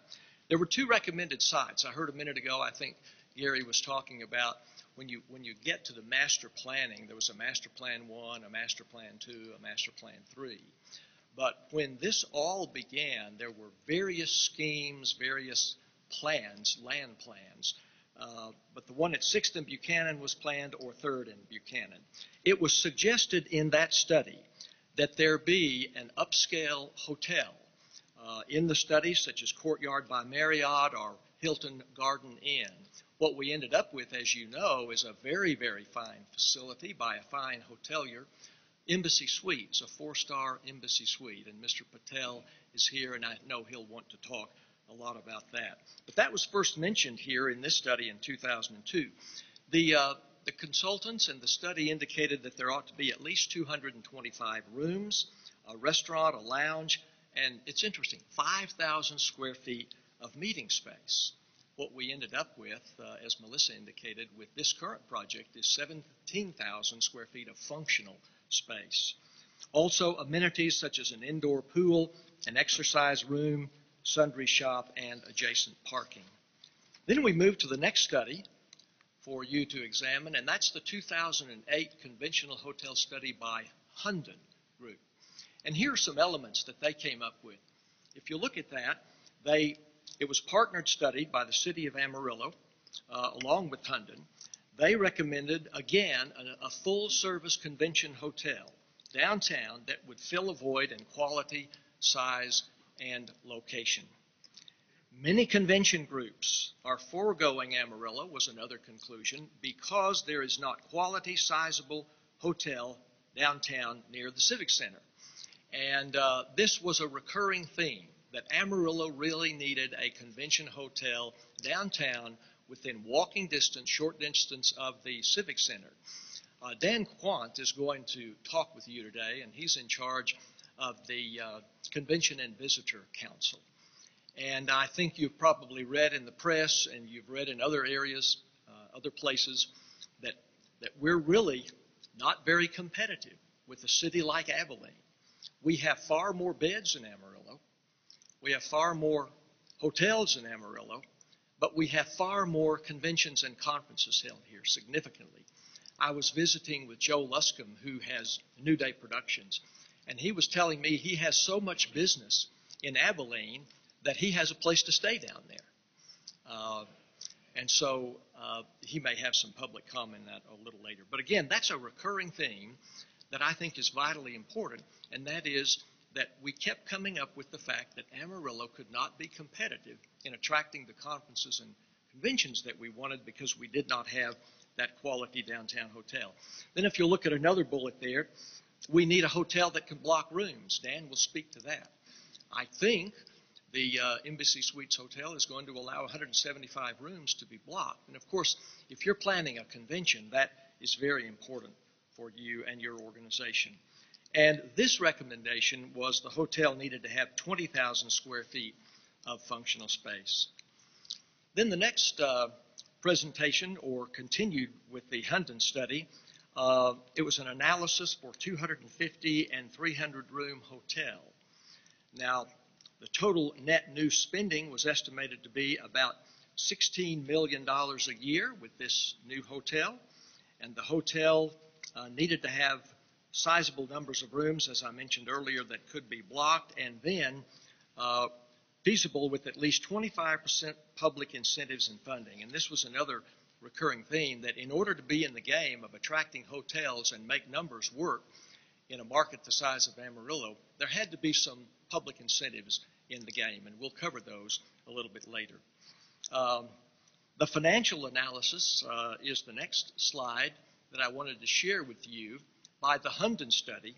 I: There were 2 recommended sites. I heard a minute ago, I think Gary was talking about when you get to the master planning, there was a master plan 1, a master plan 2, a master plan 3. But when this all began, there were various schemes, various plans, land plans. But the one at 6th and Buchanan was planned, or 3rd and Buchanan. It was suggested in that study that there be an upscale hotel in the study, such as Courtyard by Marriott or Hilton Garden Inn. What we ended up with, as you know, is a very, very fine facility by a fine hotelier, Embassy Suites, a 4-star Embassy Suite. And Mr. Patel is here, and I know he'll want to talk a lot about that. But that was first mentioned here in this study in 2002. The consultants and the study indicated that there ought to be at least 225 rooms, a restaurant, a lounge, and it's interesting, 5,000 square feet of meeting space. What we ended up with, as Melissa indicated, with this current project is 17,000 square feet of functional space. Also, amenities such as an indoor pool, an exercise room, sundry shop, and adjacent parking. Then we move to the next study for you to examine, and that's the 2008 conventional hotel study by Hunden Group. And here are some elements that they came up with. If you look at that, it was partnered study by the city of Amarillo along with Hunden. They recommended, again, a full-service convention hotel downtown that would fill a void in quality, size, and location. Many convention groups are foregoing Amarillo, was another conclusion, because there is not quality, sizable hotel downtown near the Civic Center. And this was a recurring theme, that Amarillo really needed a convention hotel downtown within walking distance, short distance of the Civic Center. Dan Quant is going to talk with you today, and he's in charge of the Convention and Visitor Council. And I think you've probably read in the press and you've read in other areas, other places, that we're really not very competitive with a city like Abilene. We have far more beds in Amarillo. We have far more hotels in Amarillo, but we have far more conventions and conferences held here, significantly. I was visiting with Joe Luscombe, who has New Day Productions, and he was telling me he has so much business in Abilene that he has a place to stay down there. And so he may have some public comment on that a little later. But again, that's a recurring theme that I think is vitally important, and that is that we kept coming up with the fact that Amarillo could not be competitive in attracting the conferences and conventions that we wanted because we did not have that quality downtown hotel. Then if you look at another bullet there, we need a hotel that can block rooms. Dan will speak to that. I think the Embassy Suites Hotel is going to allow 175 rooms to be blocked. And of course, if you're planning a convention, that is very important for you and your organization. And this recommendation was the hotel needed to have 20,000 square feet of functional space. Then the next presentation, or continued with the Hunden study, it was an analysis for 250 and 300 room hotel. Now, the total net new spending was estimated to be about $16 million a year with this new hotel, and the hotel needed to have sizable numbers of rooms, as I mentioned earlier, that could be blocked, and then feasible with at least 25% public incentives and funding. And this was another recurring theme, that in order to be in the game of attracting hotels and make numbers work in a market the size of Amarillo, there had to be some public incentives in the game, and we'll cover those a little bit later. The financial analysis is the next slide that I wanted to share with you by the Hunden study.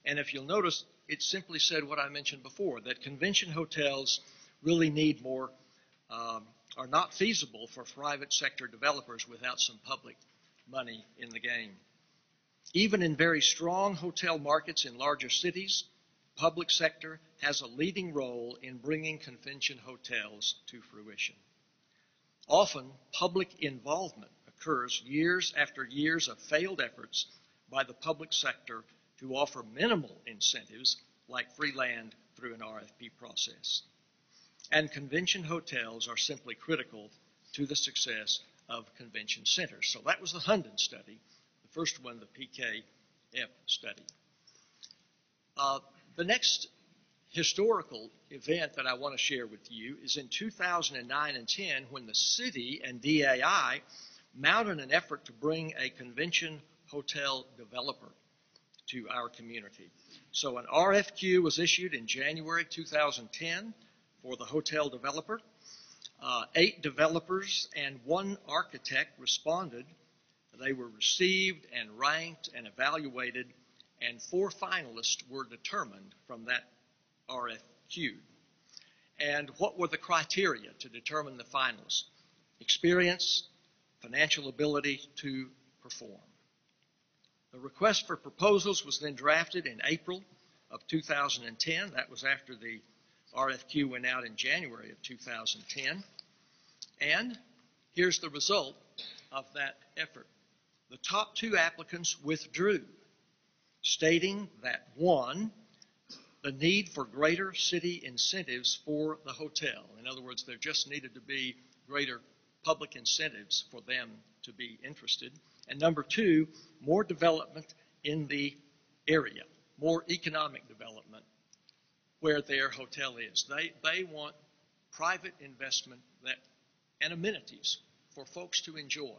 I: And if you'll notice, it simply said what I mentioned before, that convention hotels really need more, are not feasible for private sector developers without some public money in the game. Even in very strong hotel markets in larger cities, public sector has a leading role in bringing convention hotels to fruition. Often, public involvement occurs years after years of failed efforts by the public sector to offer minimal incentives like free land through an RFP process. And convention hotels are simply critical to the success of convention centers. So that was the Hunden study, the first one, the PKF study. The next historical event that I want to share with you is in 2009 and 10, when the city and DAI mounted an effort to bring a convention hotel developer to our community. So an RFQ was issued in January 2010 for the hotel developer. 8 developers and 1 architect responded. They were received and ranked and evaluated, and 4 finalists were determined from that RFQ. And what were the criteria to determine the finalists? Experience, financial ability to perform. The request for proposals was then drafted in April of 2010. That was after the RFQ went out in January of 2010. And here's the result of that effort. The top 2 applicants withdrew, stating that, 1, the need for greater city incentives for the hotel. In other words, there just needed to be greater public incentives for them to be interested. And number 2, more development in the area, more economic development where their hotel is. They want private investment and amenities for folks to enjoy,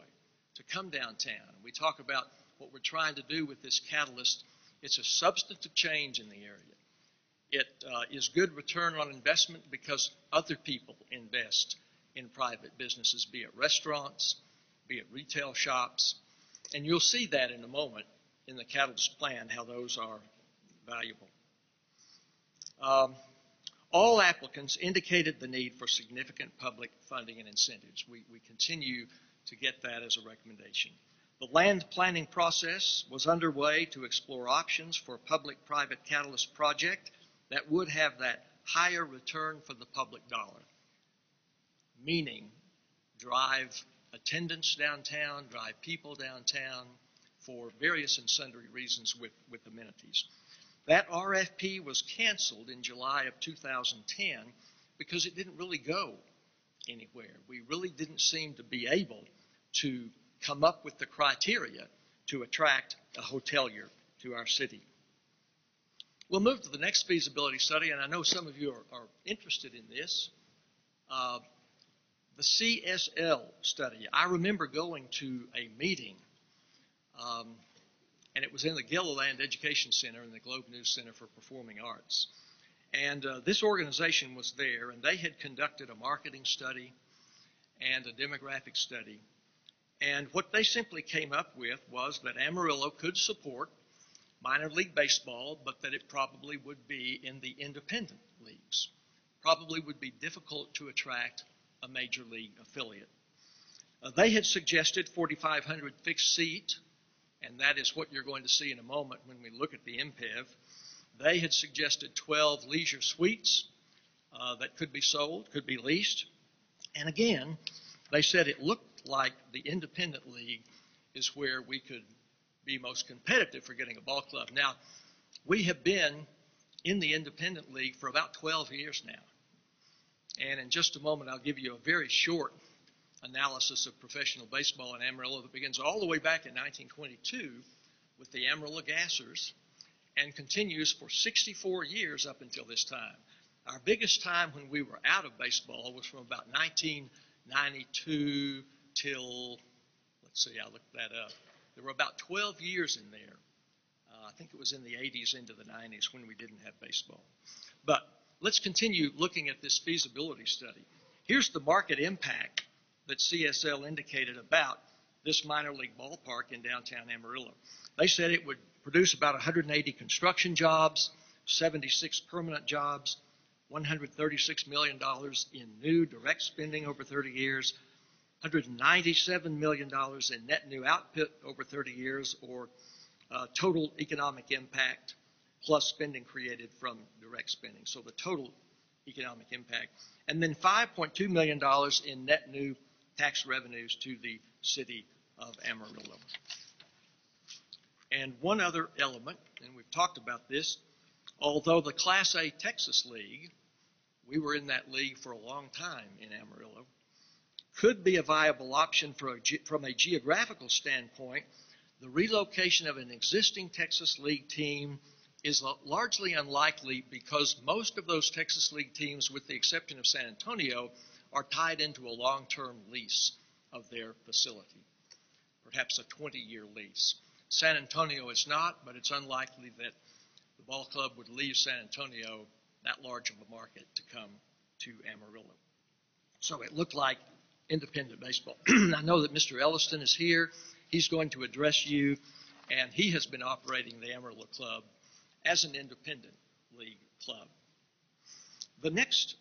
I: to come downtown. We talk about what we're trying to do with this catalyst. It's a substantive change in the area. It is good return on investment because other people invest in private businesses, be it restaurants, be it retail shops. And you'll see that in a moment in the catalyst plan, how those are valuable. All applicants indicated the need for significant public funding and incentives. We continue to get that as a recommendation. The land planning process was underway to explore options for a public-private catalyst project that would have that higher return for the public dollar, meaning drive attendance downtown, drive people downtown for various and sundry reasons with amenities. That RFP was canceled in July of 2010 because it didn't really go anywhere. We really didn't seem to be able to come up with the criteria to attract a hotelier to our city. We'll move to the next feasibility study, and I know some of you are interested in this. The CSL study. I remember going to a meeting, and it was in the Gilliland Education Center in the Globe News Center for Performing Arts. And this organization was there, and they had conducted a marketing study and a demographic study. And what they simply came up with was that Amarillo could support minor league baseball, but that it probably would be in the independent leagues. Probably would be difficult to attract a major league affiliate. They had suggested 4,500 fixed seat, and that is what you're going to see in a moment when we look at the MPEV. They had suggested 12 leisure suites that could be sold, could be leased. And again, they said it looked like the independent league is where we could be most competitive for getting a ball club. Now, we have been in the independent league for about 12 years now. And in just a moment, I'll give you a very short analysis of professional baseball in Amarillo that begins all the way back in 1922 with the Amarillo Gassers and continues for 64 years up until this time. Our biggest time when we were out of baseball was from about 1992 till, let's see, I looked that up. There were about 12 years in there. I think it was in the 80s into the 90s when we didn't have baseball. But let's continue looking at this feasibility study. Here's the market impact that CSL indicated about this minor league ballpark in downtown Amarillo. They said it would produce about 180 construction jobs, 76 permanent jobs, $136 million in new direct spending over 30 years, $197 million in net new output over 30 years, or total economic impact plus spending created from direct spending. So the total economic impact. And then $5.2 million in net new tax revenues to the city of Amarillo. And one other element, and we've talked about this, although the Class A Texas League, we were in that league for a long time in Amarillo, could be a viable option from a geographical standpoint, the relocation of an existing Texas League team is largely unlikely because most of those Texas League teams, with the exception of San Antonio, are tied into a long-term lease of their facility, perhaps a 20-year lease. San Antonio is not, but it's unlikely that the ball club would leave San Antonio, that large of a market, to come to Amarillo. So it looked like independent baseball. I know that Mr. Elliston is here. He's going to address you, and he has been operating the Amarillo Club as an independent league club. The next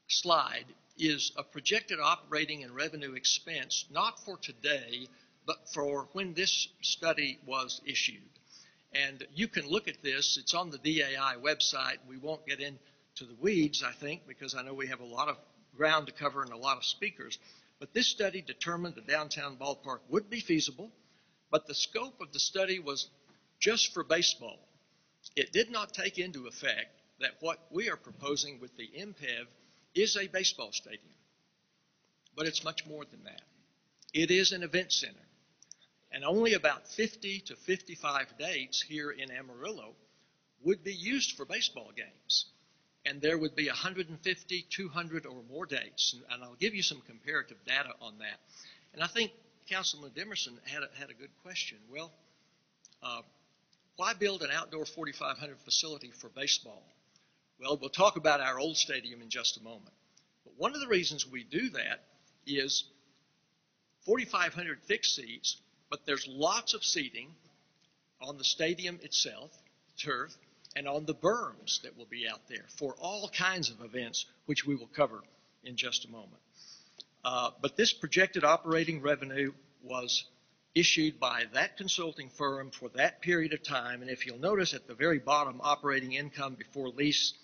I: slide is a projected operating and revenue expense, not for today, but for when this study was issued. And you can look at this. It's on the DAI website. We won't get into the weeds, I think, because I know we have a lot of ground to cover and a lot of speakers. But this study determined the downtown ballpark would be feasible, but the scope of the study was just for baseball. It did not take into effect that what we are proposing with the MPEV is a baseball stadium. But it's much more than that. It is an event center. And only about 50 to 55 dates here in Amarillo would be used for baseball games. And there would be 150, 200 or more dates. And I'll give you some comparative data on that. And I think Councilman Demerson had a good question. Well, why build an outdoor 4,500 facility for baseball? Well, we'll talk about our old stadium in just a moment. But one of the reasons we do that is 4,500 fixed seats, but there's lots of seating on the stadium itself, turf, and on the berms that will be out there for all kinds of events, which we will cover in just a moment. But this projected operating revenue was issued by that consulting firm for that period of time. And if you'll notice at the very bottom, operating income before lease,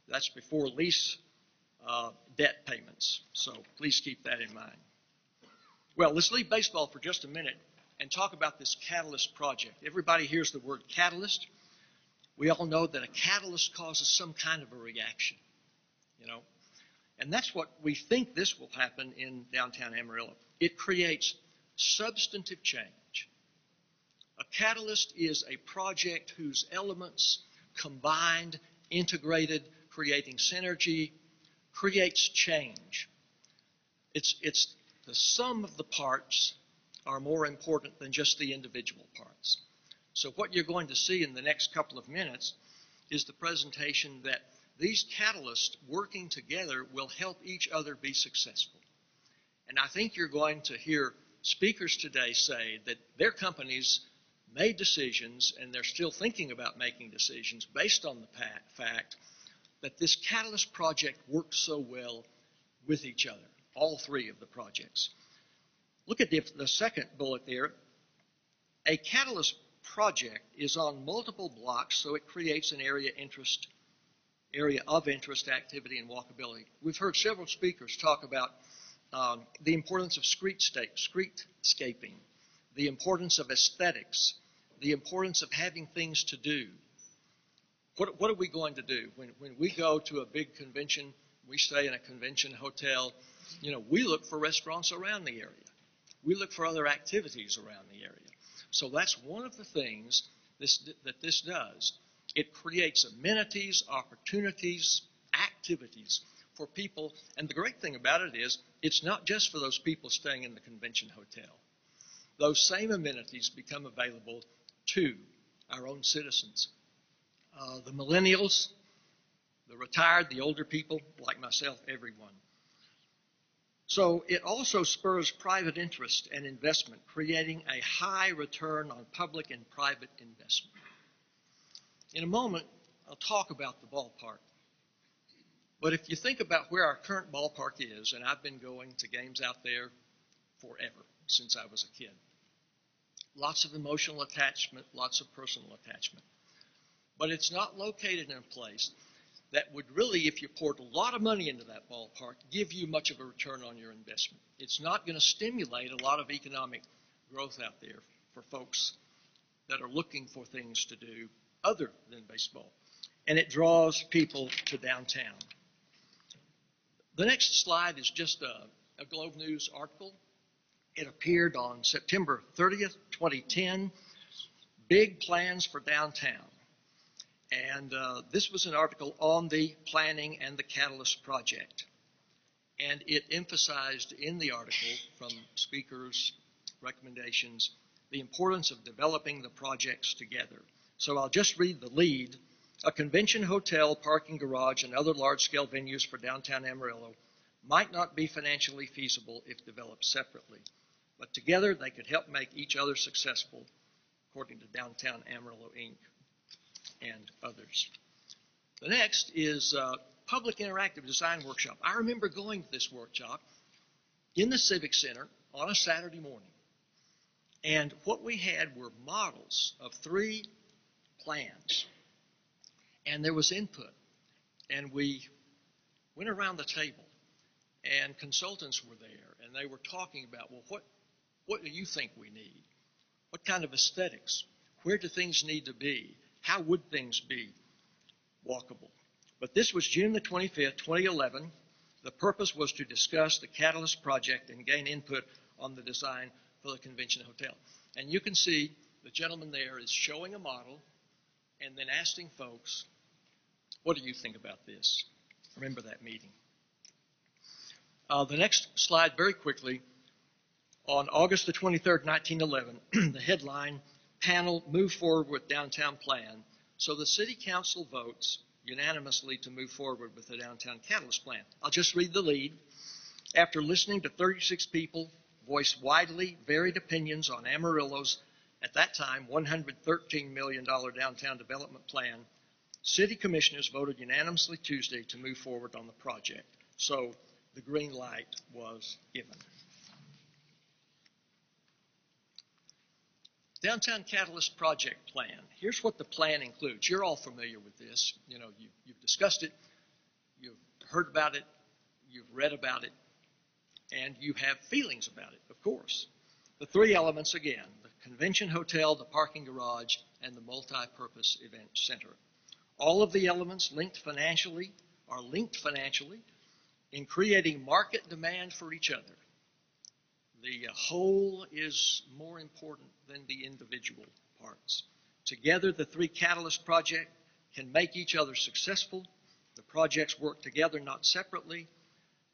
I: that's before lease debt payments. So please keep that in mind. Well, let's leave baseball for just a minute and talk about this catalyst project. Everybody hears the word catalyst. We all know that a catalyst causes some kind of a reaction, you know. And that's what we think this will happen in downtown Amarillo. It creates substantive change. A catalyst is a project whose elements combined, integrated, creating synergy, creates change. It's the sum of the parts are more important than just the individual parts. So what you're going to see in the next couple of minutes is the presentation that these catalysts working together will help each other be successful. And I think you're going to hear speakers today say that their companies made decisions and they're still thinking about making decisions based on the fact that this catalyst project worked so well with each other, all three of the projects. Look at the second bullet there. A catalyst project is on multiple blocks, so it creates an area of interest, activity, and walkability. We've heard several speakers talk about the importance of streetscaping, the importance of aesthetics, the importance of having things to do. What are we going to do? When we go to a big convention, we stay in a convention hotel, We look for restaurants around the area. We look for other activities around the area. So that's one of the things that this does. It creates amenities, opportunities, activities for people. And the great thing about it is it's not just for those people staying in the convention hotel. Those same amenities become available to our own citizens. The millennials, the retired, the older people, like myself, everyone. So it also spurs private interest and investment, creating a high return on public and private investment. In a moment, I'll talk about the ballpark. But if you think about where our current ballpark is, and I've been going to games out there forever, since I was a kid. Lots of emotional attachment, lots of personal attachment. But it's not located in a place that would really, if you poured a lot of money into that ballpark, give you much of a return on your investment. It's not going to stimulate a lot of economic growth out there for folks that are looking for things to do other than baseball. And it draws people to downtown. The next slide is just a Globe News article. It appeared on September 30th, 2010. Big plans for downtown. And this was an article on the planning and the Catalyst project. And it emphasized in the article, from speakers' recommendations, the importance of developing the projects together. So I'll just read the lead. A convention hotel, parking garage, and other large-scale venues for downtown Amarillo might not be financially feasible if developed separately, but together they could help make each other successful, according to Downtown Amarillo, Inc. and others. The next is Public Interactive Design Workshop. I remember going to this workshop in the Civic Center on a Saturday morning. And what we had were models of 3 plans. And there was input. And we went around the table, and consultants were there, and they were talking about, well, what do you think we need? What kind of aesthetics? Where do things need to be? How would things be walkable? But this was June the 25th, 2011. The purpose was to discuss the Catalyst project and gain input on the design for the convention hotel. And you can see the gentleman there is showing a model and then asking folks, what do you think about this? Remember that meeting. The next slide, very quickly. On August the 23rd, 1911, the headline, panel move forward with downtown plan. So the city council votes unanimously to move forward with the downtown Catalyst plan. I'll just read the lead. After listening to 36 people voice widely varied opinions on Amarillo's, at that time, $113 million downtown development plan, city commissioners voted unanimously Tuesday to move forward on the project. So the green light was given. Downtown Catalyst project plan. Here's what the plan includes. You're all familiar with this. You've discussed it, you've heard about it, you've read about it, and you have feelings about it, of course. The 3 elements again, the convention hotel, the parking garage, and the multi-purpose event center. All of the elements are linked financially in creating market demand for each other. The whole is more important than the individual parts. Together, the 3 Catalyst projects can make each other successful. The projects work together, not separately.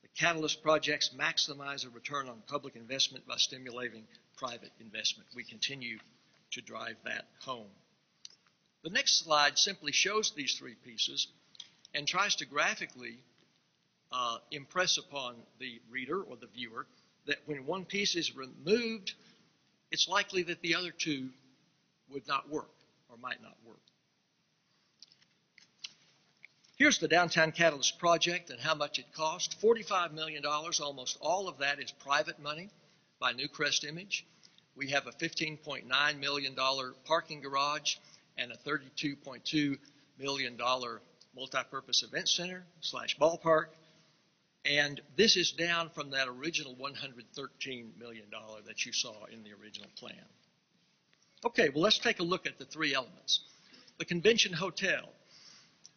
I: The Catalyst projects maximize a return on public investment by stimulating private investment. We continue to drive that home. The next slide simply shows these 3 pieces and tries to graphically impress upon the reader or the viewer that when one piece is removed, it's likely that the other 2 would not work or might not work. Here's the Downtown Catalyst project and how much it cost. $45 million, almost all of that is private money by Newcrest Image. We have a $15.9 million parking garage and a $32.2 million multi-purpose event center / ballpark. And this is down from that original $113 million that you saw in the original plan. Okay, well, let's take a look at the 3 elements. The convention hotel.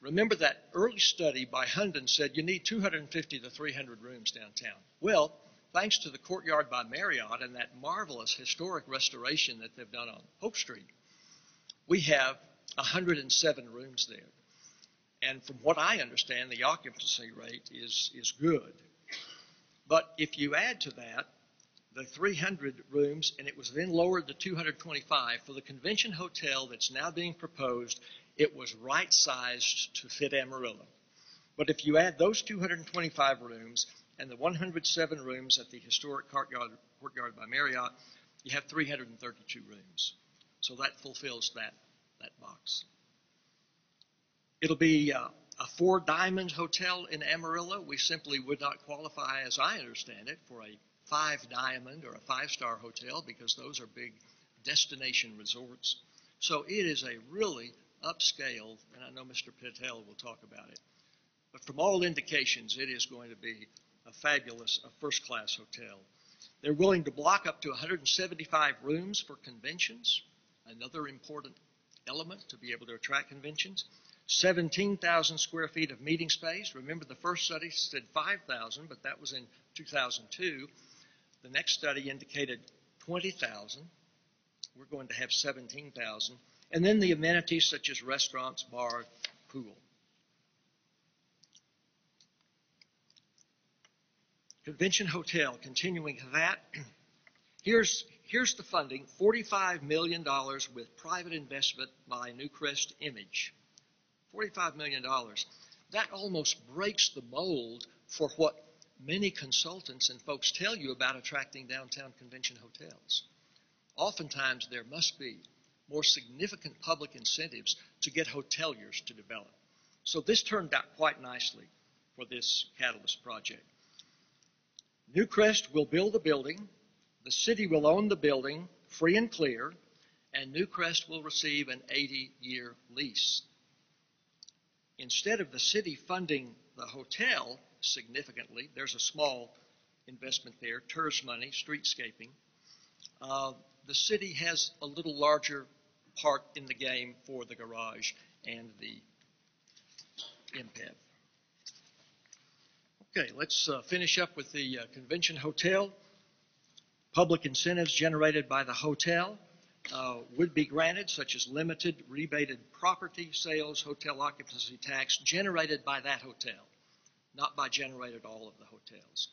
I: Remember that early study by Hunden said you need 250 to 300 rooms downtown. Well, thanks to the Courtyard by Marriott and that marvelous historic restoration that they've done on Hope Street, we have 107 rooms there. And from what I understand, the occupancy rate is good. But if you add to that the 300 rooms, and it was then lowered to 225, for the convention hotel that's now being proposed, it was right-sized to fit Amarillo. But if you add those 225 rooms and the 107 rooms at the historic Courtyard by Marriott, you have 332 rooms. So that fulfills that box. It'll be a 4-diamond hotel in Amarillo. We simply would not qualify, as I understand it, for a 5-diamond or a 5-star hotel because those are big destination resorts. So it is a really upscale, and I know Mr. Patel will talk about it, but from all indications, it is going to be a fabulous, a first-class hotel. They're willing to block up to 175 rooms for conventions, another important element to be able to attract conventions. 17,000 square feet of meeting space. Remember, the first study said 5,000, but that was in 2002. The next study indicated 20,000. We're going to have 17,000. And then the amenities such as restaurants, bar, pool. Convention hotel, continuing that. Here's the funding, $45 million with private investment by Newcrest Image. $45 million. That almost breaks the mold for what many consultants and folks tell you about attracting downtown convention hotels. Oftentimes, there must be more significant public incentives to get hoteliers to develop. So this turned out quite nicely for this Catalyst project. Newcrest will build the building, the city will own the building free and clear, and Newcrest will receive an 80-year lease. Instead of the city funding the hotel significantly, there's a small investment there, TERS money, streetscaping. The city has a little larger part in the game for the garage and the MPEV. Okay, let's finish up with the convention hotel. Public incentives generated by the hotel would be granted, such as limited rebated property sales, hotel occupancy tax, generated by that hotel, not by generated all of the hotels,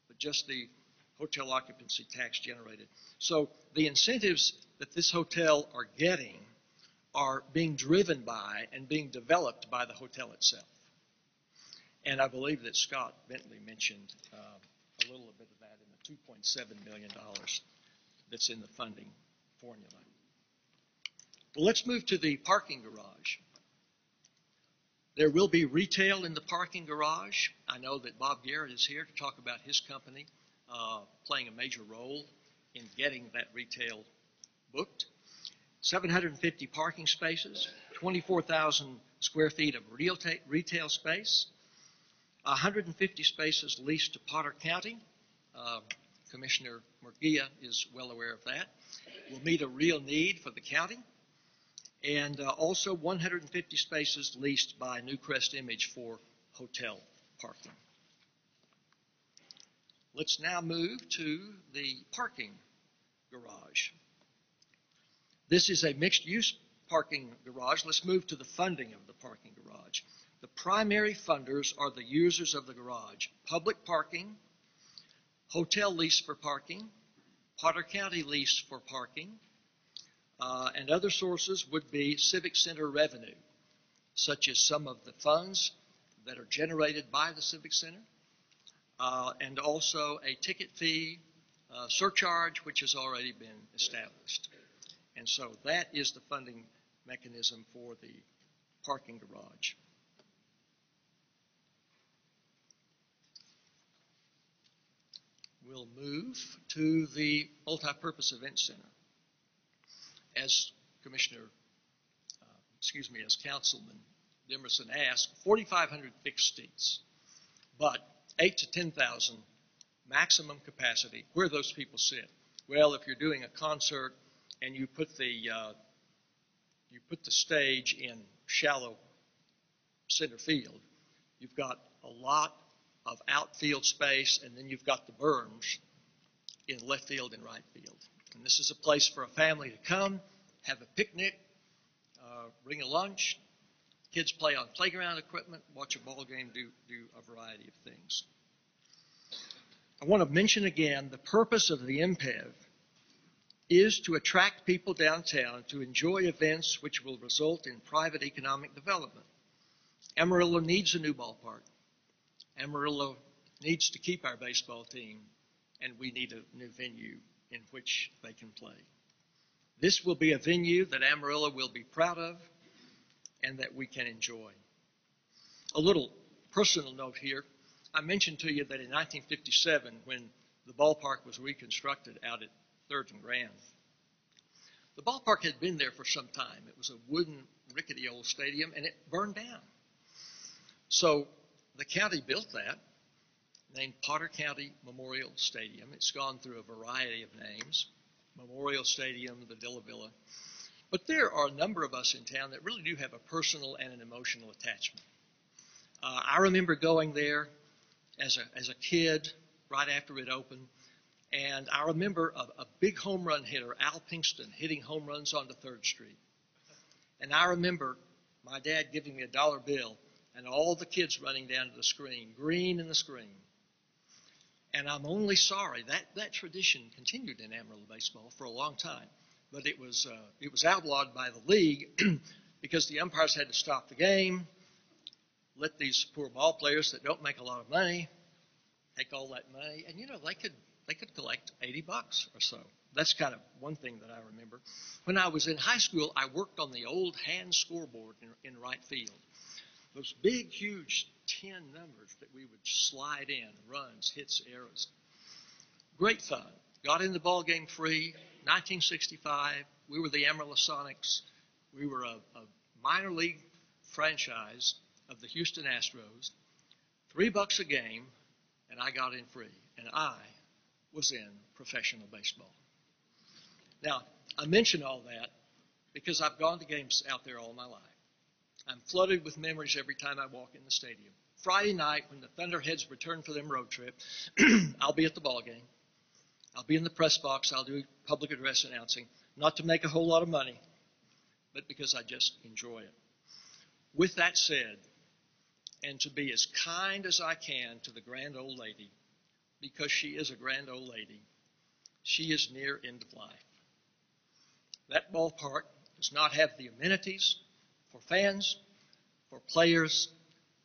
I: but just the hotel occupancy tax generated. So the incentives that this hotel are getting are being driven by and being developed by the hotel itself. And I believe that Scott Bentley mentioned a little bit of that in the $2.7 million that's in the funding formula. Well, let's move to the parking garage. There will be retail in the parking garage. I know that Bob Garrett is here to talk about his company playing a major role in getting that retail booked. 750 parking spaces, 24,000 square feet of retail space, 150 spaces leased to Potter County. Commissioner Murguia is well aware of that. Will meet a real need for the county. And also 150 spaces leased by Newcrest Image for hotel parking. Let's now move to the parking garage. This is a mixed-use parking garage. Let's move to the funding of the parking garage. The primary funders are the users of the garage: public parking, hotel lease for parking, Potter County lease for parking, and other sources would be Civic Center revenue, such as some of the funds that are generated by the Civic Center, and also a ticket fee surcharge, which has already been established. And so that is the funding mechanism for the parking garage. We'll move to the multi-purpose event center. As as Councilman Demerson asked, 4,500 fixed seats, but 8,000 to 10,000 maximum capacity. Where those people sit? Well, if you're doing a concert and you put the stage in shallow center field, you've got a lot of outfield space, and then you've got the berms in left field and right field. And this is a place for a family to come, have a picnic, bring a lunch, kids play on playground equipment, watch a ball game, do a variety of things. I want to mention again the purpose of the MPEV is to attract people downtown to enjoy events which will result in private economic development. Amarillo needs a new ballpark. Amarillo needs to keep our baseball team, and we need a new venue in which they can play. This will be a venue that Amarillo will be proud of and that we can enjoy. A little personal note here. I mentioned to you that in 1957, when the ballpark was reconstructed out at 3rd and Grand, the ballpark had been there for some time. It was a wooden, rickety old stadium, and it burned down. So the county built that, named Potter County Memorial Stadium. It's gone through a variety of names, Memorial Stadium, the Dilla Villa. But there are a number of us in town that really do have a personal and an emotional attachment. I remember going there as a kid right after it opened, and I remember a big home run hitter, Al Pinkston, hitting home runs onto 3rd Street. And I remember my dad giving me a dollar bill and all the kids running down to the screen, green in the screen. And I'm only sorry that tradition continued in Amarillo baseball for a long time, but it was outlawed by the league because the umpires had to stop the game, let these poor ball players that don't make a lot of money take all that money, and they could collect $80 or so. That's kind of one thing that I remember. When I was in high school, I worked on the old hand scoreboard in right field. Those big, huge 10 numbers that we would slide in, runs, hits, errors. Great fun. Got in the ball game free. 1965, we were the Amarillo Sonics. We were a minor league franchise of the Houston Astros. $3 a game, and I got in free. And I was in professional baseball. Now, I mention all that because I've gone to games out there all my life. I'm flooded with memories every time I walk in the stadium. Friday night, when the Thunderheads return for them road trip, I'll be at the ball game. I'll be in the press box. I'll do public address announcing, not to make a whole lot of money, but because I just enjoy it. With that said, and to be as kind as I can to the grand old lady, because she is a grand old lady, she is near end of life. That ballpark does not have the amenities for fans, for players,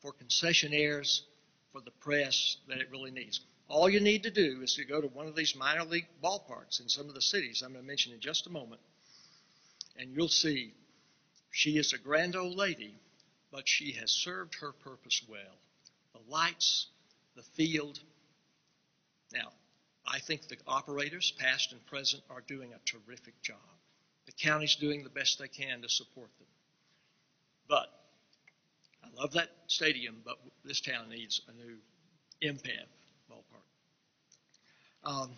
I: for concessionaires, for the press that it really needs. All you need to do is to go to one of these minor league ballparks in some of the cities I'm going to mention in just a moment, and you'll see she is a grand old lady, but she has served her purpose well. The lights, the field. Now, I think the operators, past and present, are doing a terrific job. The county's doing the best they can to support them. But I love that stadium, but this town needs a new MPEV ballpark.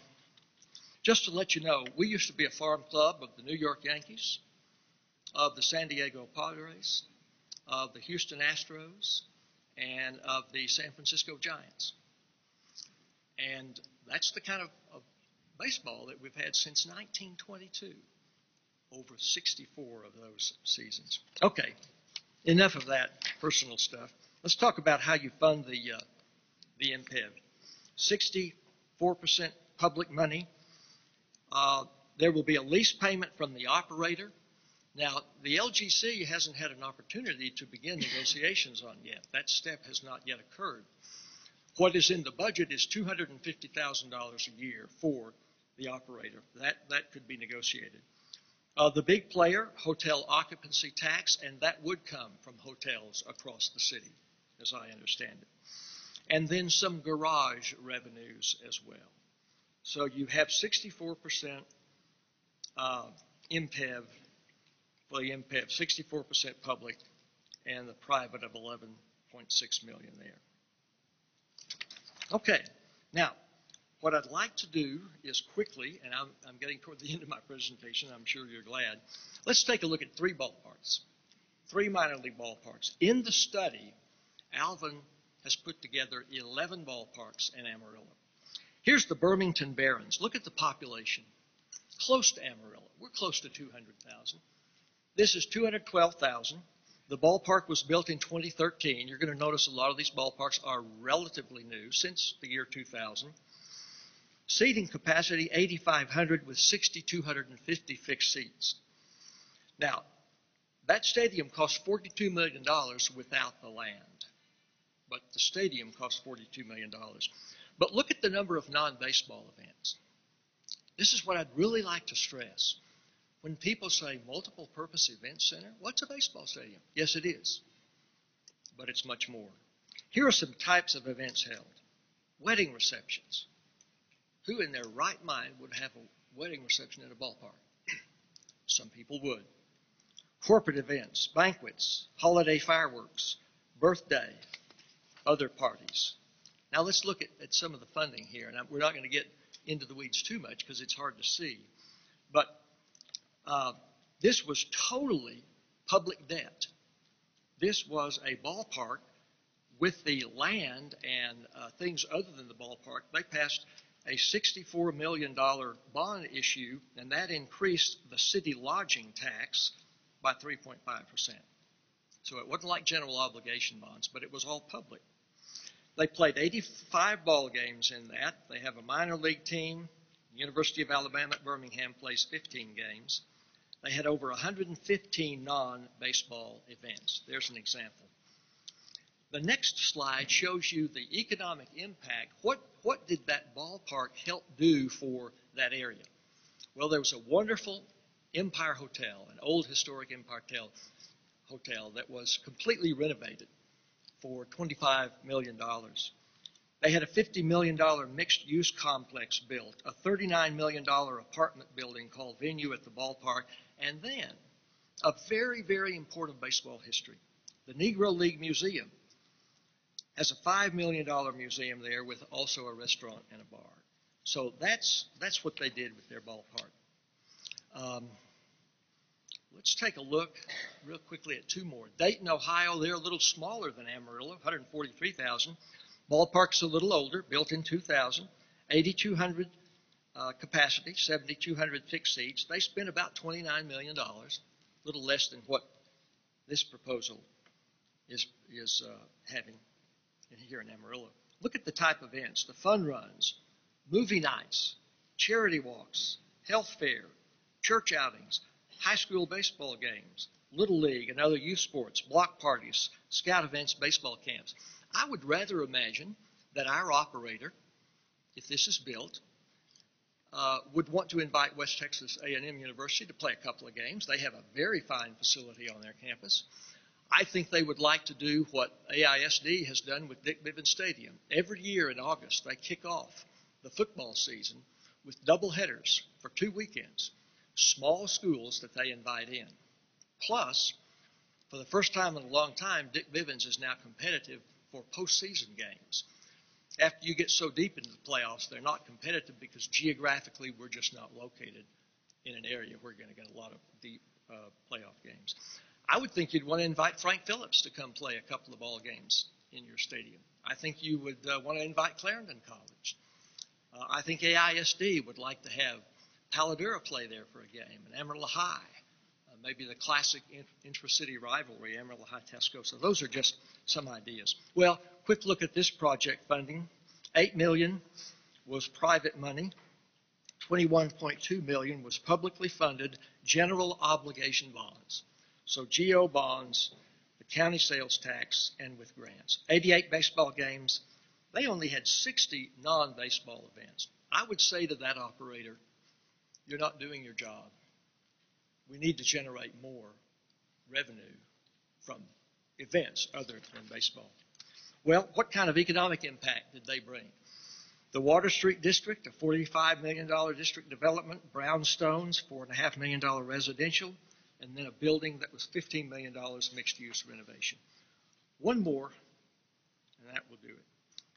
I: Just to let you know, we used to be a farm club of the New York Yankees, of the San Diego Padres, of the Houston Astros, and of the San Francisco Giants. And that's the kind of baseball that we've had since 1922, over 64 of those seasons. Okay, enough of that personal stuff. Let's talk about how you fund the MPEV. 64% public money. There will be a lease payment from the operator. Now, the LGC hasn't had an opportunity to begin negotiations on yet. That step has not yet occurred. What is in the budget is $250,000 a year for the operator. That could be negotiated. The big player, hotel occupancy tax, and that would come from hotels across the city, as I understand it. And then some garage revenues as well. So you have 64% MPEV, for the MPEV, 64% public, and the private of $11.6 million there. Okay, now, what I'd like to do is quickly, and I'm getting toward the end of my presentation, I'm sure you're glad, let's take a look at three ballparks. 3 minor league ballparks. In the study, Alvin has put together 11 ballparks in Amarillo. Here's the Birmingham Barons. Look at the population. Close to Amarillo. We're close to 200,000. This is 212,000. The ballpark was built in 2013. You're going to notice a lot of these ballparks are relatively new, since the year 2000. Seating capacity, 8,500 with 6,250 fixed seats. Now, that stadium cost $42 million without the land. But the stadium cost $42 million. But look at the number of non-baseball events. This is what I'd really like to stress. When people say multiple purpose event center, what's a baseball stadium? Yes, it is. But it's much more. Here are some types of events held. Wedding receptions. Who in their right mind would have a wedding reception at a ballpark? Some people would. Corporate events, banquets, holiday fireworks, birthday, other parties. Now let's look at some of the funding here. And we're not going to get into the weeds too much because it's hard to see. But this was totally public debt. This was a ballpark with the land and things other than the ballpark. They passed a $64 million bond issue, and that increased the city lodging tax by 3.5%. So it wasn't like general obligation bonds, but it was all public. They played 85 ball games in that. They have a minor league team. University of Alabama at Birmingham plays 15 games. They had over 115 non-baseball events. There's an example. The next slide shows you the economic impact. What did that ballpark help do for that area? Well, there was a wonderful Empire Hotel, an old historic Empire Hotel that was completely renovated for $25 million. They had a $50 million mixed-use complex built, a $39 million apartment building called Venue at the ballpark, and then a very, very important baseball history. The Negro League Museum has a $5 million museum there with also a restaurant and a bar. So that's what they did with their ballpark. Let's take a look real quickly at two more. Dayton, Ohio, they're a little smaller than Amarillo, 143,000. Ballpark's a little older, built in 2000, 8,200 capacity, 7,200 fixed seats. They spent about $29 million, a little less than what this proposal is having here in Amarillo. Look at the type of events, the fun runs, movie nights, charity walks, health fair, church outings, high school baseball games, little league and other youth sports, block parties, scout events, baseball camps. I would rather imagine that our operator, if this is built, would want to invite West Texas A&M University to play a couple of games. They have a very fine facility on their campus. I think they would like to do what AISD has done with Dick Bivens Stadium. Every year in August, they kick off the football season with double headers for 2 weekends, small schools that they invite in. Plus, for the first time in a long time, Dick Bivens is now competitive for postseason games. After you get so deep into the playoffs, they're not competitive because geographically we're just not located in an area where we're going to get a lot of deep playoff games. I would think you'd want to invite Frank Phillips to come play a couple of ball games in your stadium. I think you would want to invite Clarendon College. I think AISD would like to have Paladura play there for a game, and Amarillo High, maybe the classic intra-city rivalry, Amarillo High Tascosa. Those are just some ideas. Well, quick look at this project funding. $8 million was private money. $21.2 million was publicly funded general obligation bonds. So GO bonds, the county sales tax, and with grants. 88 baseball games. They only had 60 non-baseball events. I would say to that operator, you're not doing your job. We need to generate more revenue from events other than baseball. Well, what kind of economic impact did they bring? The Water Street District, a $45 million district development, Brownstones, $4.5 million residential, and then a building that was $15 million mixed-use renovation. One more, and that will do it.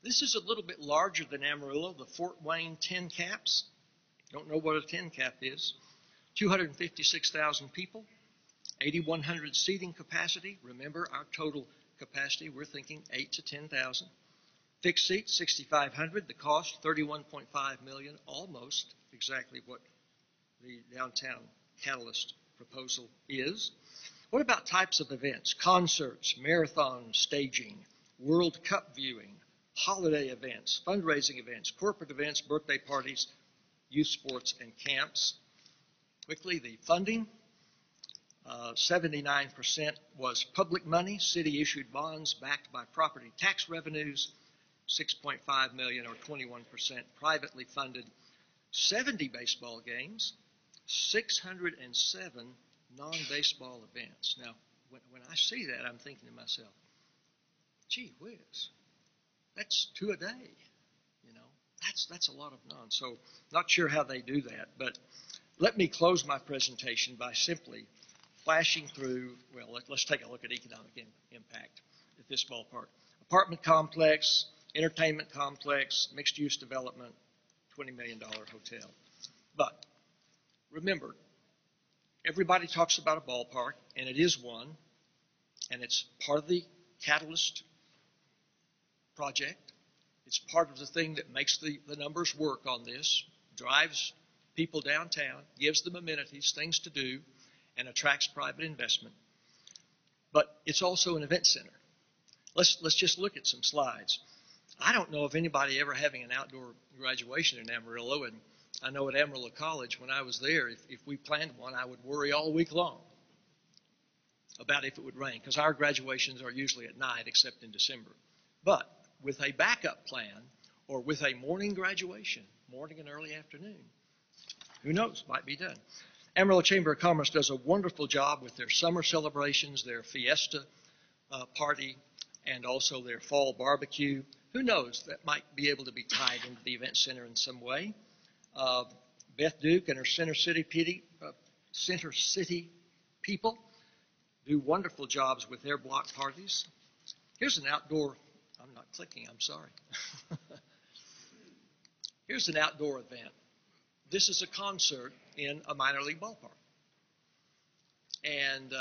I: This is a little bit larger than Amarillo, the Fort Wayne 10 caps. Don't know what a 10 cap is. 256,000 people, 8,100 seating capacity. Remember, our total capacity, we're thinking 8 to 10,000. Fixed seats, 6,500. The cost, $31.5 million, almost exactly what the downtown Catalyst proposal is. What about types of events? Concerts, marathon staging, World Cup viewing, holiday events, fundraising events, corporate events, birthday parties, youth sports, and camps. Quickly, the funding. 79% was public money, city-issued bonds backed by property tax revenues, 6.5 million or 21% privately funded, 70 baseball games, 607 non-baseball events. Now, when I see that, I'm thinking to myself, gee whiz, that's 2 a day. You know, that's a lot of non. So, not sure how they do that, but let me close my presentation by simply flashing through, well, let's take a look at economic impact at this ballpark. Apartment complex, entertainment complex, mixed-use development, $20 million hotel. But remember, everybody talks about a ballpark, and it is one, and it's part of the Catalyst project. It's part of the thing that makes the numbers work on this, drives people downtown, gives them amenities, things to do, and attracts private investment. But it's also an event center. Let's just look at some slides. I don't know of anybody ever having an outdoor graduation in Amarillo, and I know at Amarillo College when I was there, if we planned one, I would worry all week long about if it would rain, because our graduations are usually at night except in December. But with a backup plan or with a morning graduation, morning and early afternoon, who knows, might be done. Amarillo Chamber of Commerce does a wonderful job with their summer celebrations, their fiesta party, and also their fall barbecue. Who knows, that might be able to be tied into the event center in some way. Beth Duke and her Center City people do wonderful jobs with their block parties. Here's an outdoor, I'm not clicking, I'm sorry. Here's an outdoor event. This is a concert in a minor league ballpark. And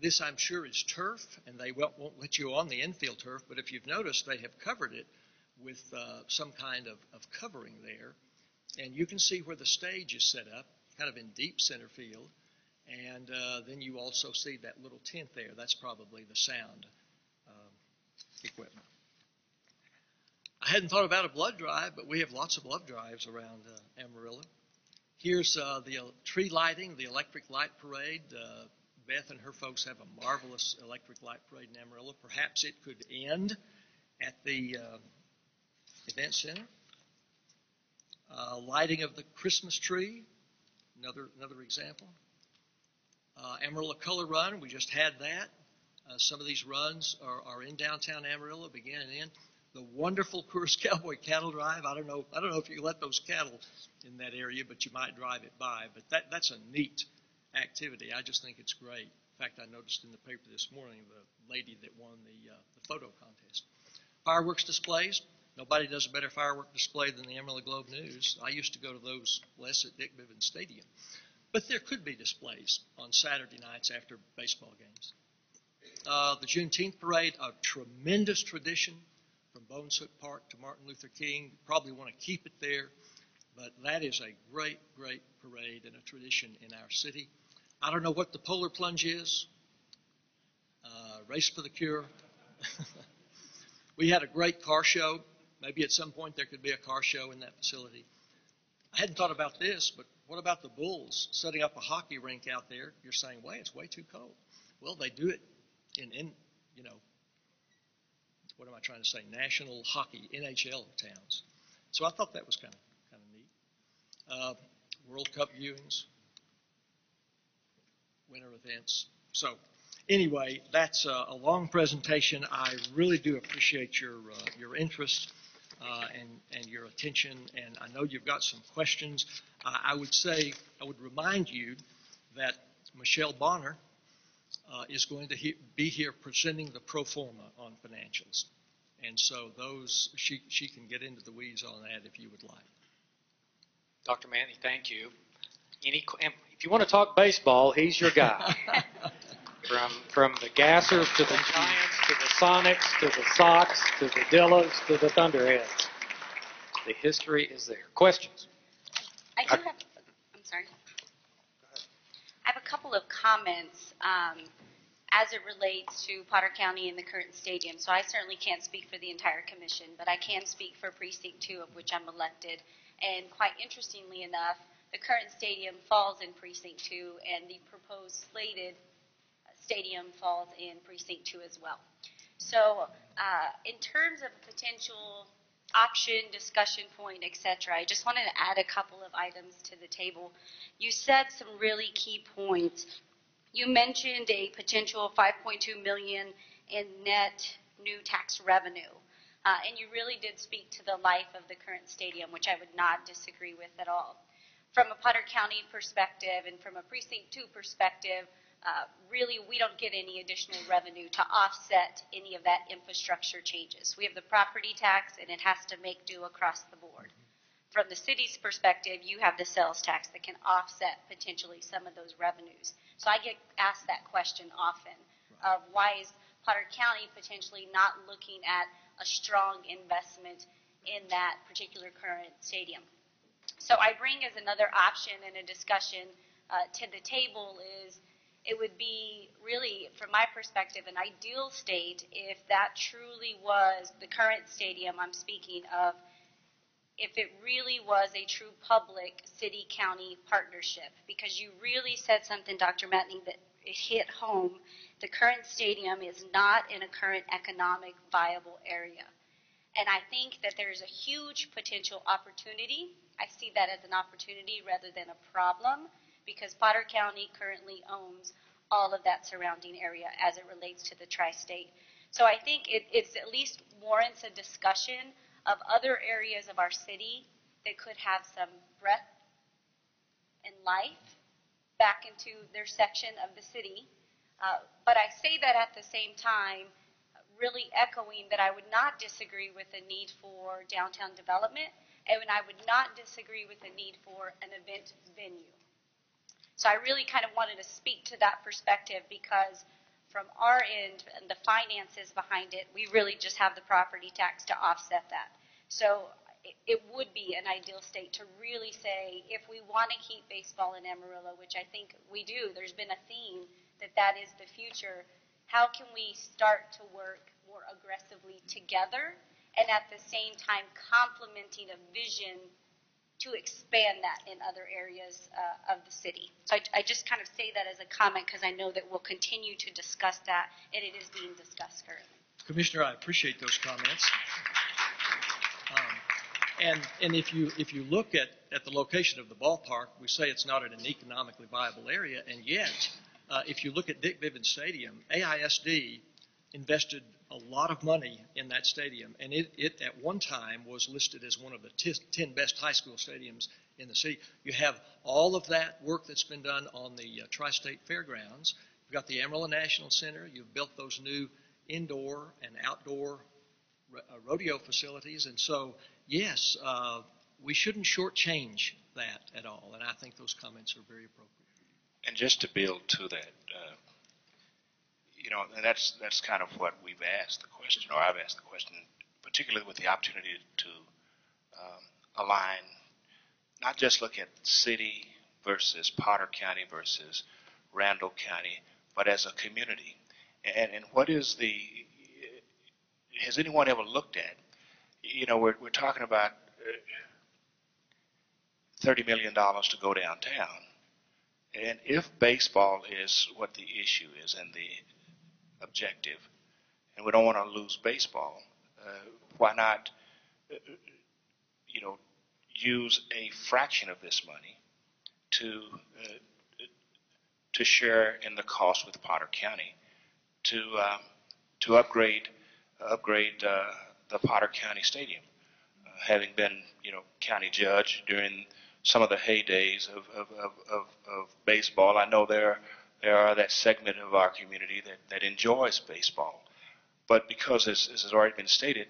I: this, I'm sure, is turf, and they won't let you on the infield turf, but if you've noticed, they have covered it with some kind of covering there. And you can see where the stage is set up, kind of in deep center field. And then you also see that little tent there. That's probably the sound equipment. I hadn't thought about a blood drive, but we have lots of blood drives around Amarillo. Here's the tree lighting, the electric light parade. Beth and her folks have a marvelous electric light parade in Amarillo. Perhaps it could end at the event center. Lighting of the Christmas tree, another example. Amarillo Color Run, we just had that. Some of these runs are in downtown Amarillo, begin and end. The wonderful Coors Cowboy Cattle Drive. I don't know if you let those cattle in that area, but you might drive it by. But that's a neat activity. I just think it's great. In fact, I noticed in the paper this morning the lady that won the photo contest. Fireworks displays. Nobody does a better firework display than the Amarillo Globe News. I used to go to those less at Dick Bivens Stadium. But there could be displays on Saturday nights after baseball games. The Juneteenth Parade, a tremendous tradition from Boneshook Park to Martin Luther King. Probably want to keep it there, but that is a great, great parade and a tradition in our city. I don't know what the polar plunge is. Race for the Cure. We had a great car show. Maybe at some point there could be a car show in that facility. I hadn't thought about this, but what about the Bulls setting up a hockey rink out there? You're saying, wait, it's way too cold. Well, they do it in what am I trying to say? National hockey, NHL towns. So I thought that was kind of neat. World Cup viewings, winter events. So anyway, that's a long presentation. I really do appreciate your interest and your attention, and I know you've got some questions. I would remind you that Michelle Bonner is going to be here presenting the pro forma on financials. And so she can get into the weeds on that if you would like.
A: Dr. Matney, thank you. If If you want to talk baseball, he's your guy. From the Gassers to the Giants to the Sonics to the Sox to the Dillas to the Thunderheads. The history is there. Questions?
C: I do have, I'm sorry. I have a couple of comments as it relates to Potter County and the current stadium. So I certainly can't speak for the entire commission, but I can speak for Precinct 2, of which I'm elected. And quite interestingly enough, the current stadium falls in Precinct 2, and the proposed slated stadium falls in Precinct 2 as well. So in terms of a potential option, discussion point, etc., I just wanted to add a couple of items to the table. You said some really key points. You mentioned a potential $5.2 million in net new tax revenue. And you really did speak to the life of the current stadium, which I would not disagree with at all. From a Potter County perspective and from a Precinct 2 perspective, really we don't get any additional revenue to offset any of that infrastructure changes. We have the property tax, and it has to make do across the board. From the city's perspective, you have the sales tax that can offset potentially some of those revenues. So I get asked that question often of why is Potter County potentially not looking at a strong investment in that particular current stadium. So I bring as another option in a discussion to the table is it would be really, from my perspective, an ideal state if that truly was the current stadium I'm speaking of, if it really was a true public city-county partnership. Because you really said something, Dr. Matney, that it hit home. The current stadium is not in a current economic viable area. And I think that there's a huge potential opportunity. I see that as an opportunity rather than a problem, because Potter County currently owns all of that surrounding area as it relates to the tri-state. So I think it's at least warrants a discussion of other areas of our city that could have some breath and life back into their section of the city. But I say that at the same time, really echoing that I would not disagree with the need for downtown development, and I would not disagree with the need for an event venue. So I really kind of wanted to speak to that perspective because from our end and the finances behind it, we really just have the property tax to offset that. So it would be an ideal state to really say if we want to keep baseball in Amarillo, which I think we do, there's been a theme that is the future, how can we start to work more aggressively together and at the same time complementing a vision to expand that in other areas of the city. So I just kind of say that as a comment because I know that we'll continue to discuss that, and it is being discussed currently.
I: Commissioner, I appreciate those comments. And if you look at the location of the ballpark, we say it's not in an economically viable area, and yet if you look at Dick Vivens Stadium, AISD invested a lot of money in that stadium, and it at one time was listed as one of the 10 best high school stadiums in the city. You have all of that work that's been done on the Tri-State Fairgrounds. You've got the Amarillo National Center. You've built those new indoor and outdoor rodeo facilities, and so yes, we shouldn't shortchange that at all, and I think those comments are very appropriate.
D: And just to build to that, and that's kind of what we've asked the question, or I've asked the question, particularly with the opportunity to align, not just look at city versus Potter County versus Randall County, but as a community. And what is has anyone ever looked at, we're talking about $30 million to go downtown. And if baseball is what the issue is and the objective, and we don't want to lose baseball, why not, use a fraction of this money to share in the cost with Potter County to upgrade the Potter County Stadium. Having been, county judge during some of the heydays of baseball, I know there are that segment of our community that enjoys baseball. But because, as has already been stated,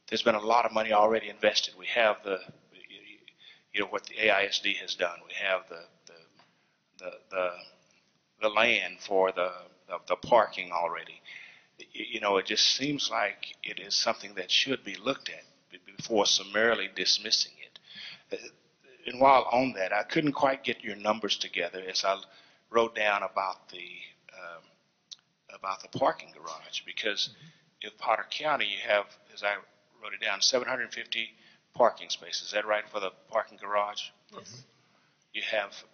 D: there's been a lot of money already invested. We have what the AISD has done. We have the the land for the parking already. It just seems like it is something that should be looked at before summarily dismissing it. And while on that, I couldn't quite get your numbers together as I wrote down about the parking garage, because in Potter County you have, as I wrote it down, 750 parking spaces. Is that right for the parking garage?
F: Yes.
D: You have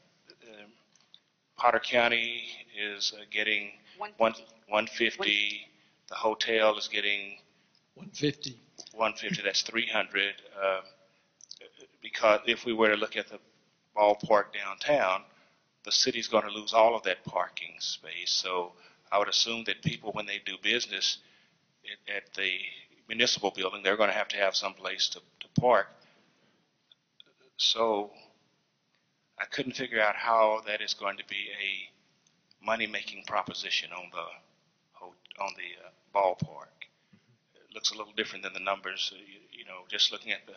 D: Potter County is getting 150. The hotel is getting
I: 150.
D: 150. That's 300. Because if we were to look at the ballpark downtown, the city's going to lose all of that parking space. So I would assume that people, when they do business at the municipal building, they're going to have some place to park. So I couldn't figure out how that is going to be a money-making proposition on the ballpark. It looks a little different than the numbers. Just looking at the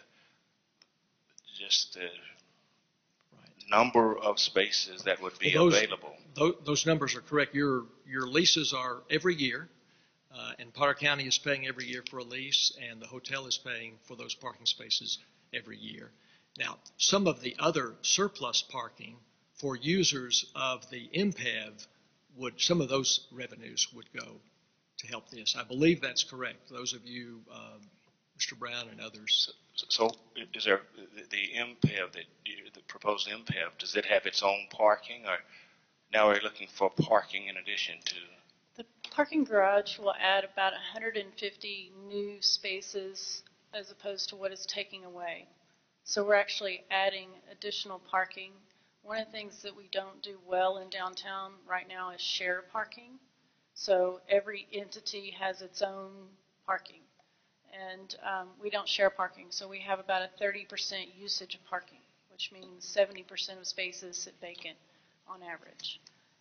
D: number of spaces that would be available.
I: Those numbers are correct. Your leases are every year, and Potter County is paying every year for a lease, and the hotel is paying for those parking spaces every year. Now, some of the other surplus parking for users of the MPEV some of those revenues would go to help this. I believe that's correct. Those of you, Mr. Brown and others.
D: So is there the MPEV, the proposed MPEV, does it have its own parking, or now we're looking for parking in addition to?
F: The parking garage will add about 150 new spaces as opposed to what it's taking away. So we're actually adding additional parking. One of the things that we don't do well in downtown right now is share parking. So every entity has its own parking. And we don't share parking. So we have about a 30% usage of parking, which means 70% of spaces sit vacant on average.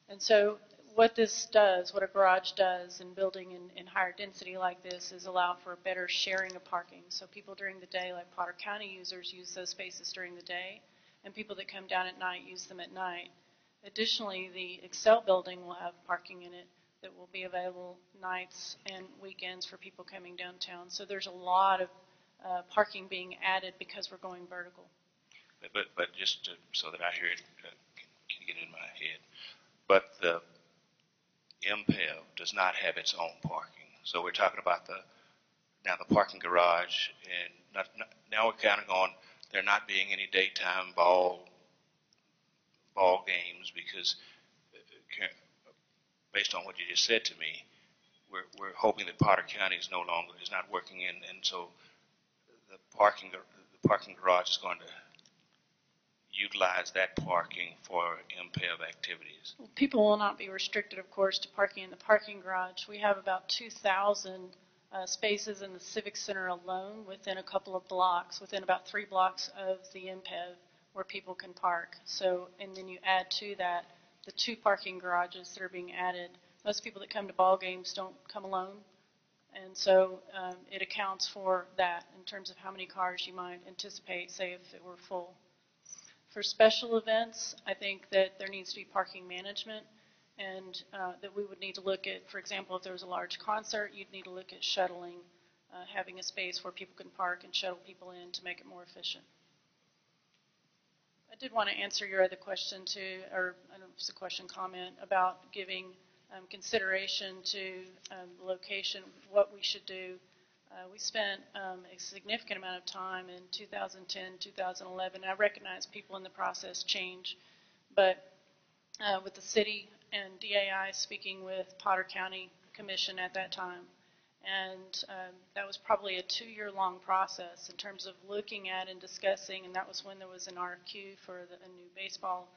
F: And so what this does, what a garage does in building in higher density like this, is allow for a better sharing of parking. So people during the day, like Potter County users, use those spaces during the day, and people that come down at night use them at night. Additionally, the Excel building will have parking in it that will be available nights and weekends for people coming downtown. So there's a lot of parking being added because we're going vertical.
D: But just so that I hear it, can get it in my head, but the MPEV does not have its own parking. So we're talking about the parking garage, and now we're kind of going, there not being any daytime ball games, because based on what you just said to me, we're hoping that Potter County is not working in, and so the parking garage is going to utilize that parking for MPEV activities.
F: People will not be restricted, of course, to parking in the parking garage. We have about 2,000 spaces in the Civic Center alone within a couple of blocks, within about 3 blocks of the MPEV, where people can park. So, and then you add to that the 2 parking garages that are being added. Most people that come to ball games don't come alone, and so it accounts for that in terms of how many cars you might anticipate, say, if it were full. For special events, I think that there needs to be parking management, and that we would need to look at, for example, if there was a large concert, you'd need to look at shuttling, having a space where people can park and shuttle people in to make it more efficient. I did want to answer your other question too, or I don't know if it's a question, comment, about giving consideration to the location, what we should do. We spent a significant amount of time in 2010, 2011. I recognize people in the process change, but with the city and DAI speaking with Potter County Commission at that time, and that was probably a 2-year-long process in terms of looking at and discussing, and that was when there was an RFQ for a new baseball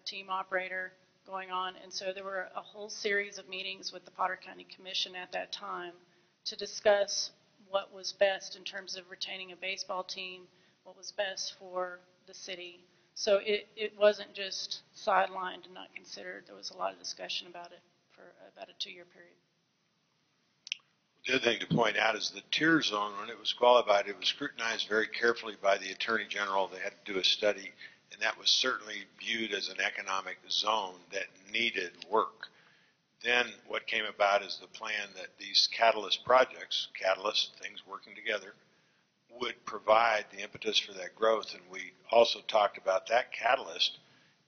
F: team operator going on, and so there were a whole series of meetings with the Potter County Commission at that time to discuss what was best in terms of retaining a baseball team, what was best for the city. So it wasn't just sidelined and not considered. There was a lot of discussion about it for about a 2-year period.
J: The other thing to point out is the tier zone, when it was qualified, it was scrutinized very carefully by the Attorney General. They had to do a study, and that was certainly viewed as an economic zone that needed work. Then what came about is the plan that these catalyst projects, things working together, would provide the impetus for that growth. And we also talked about that catalyst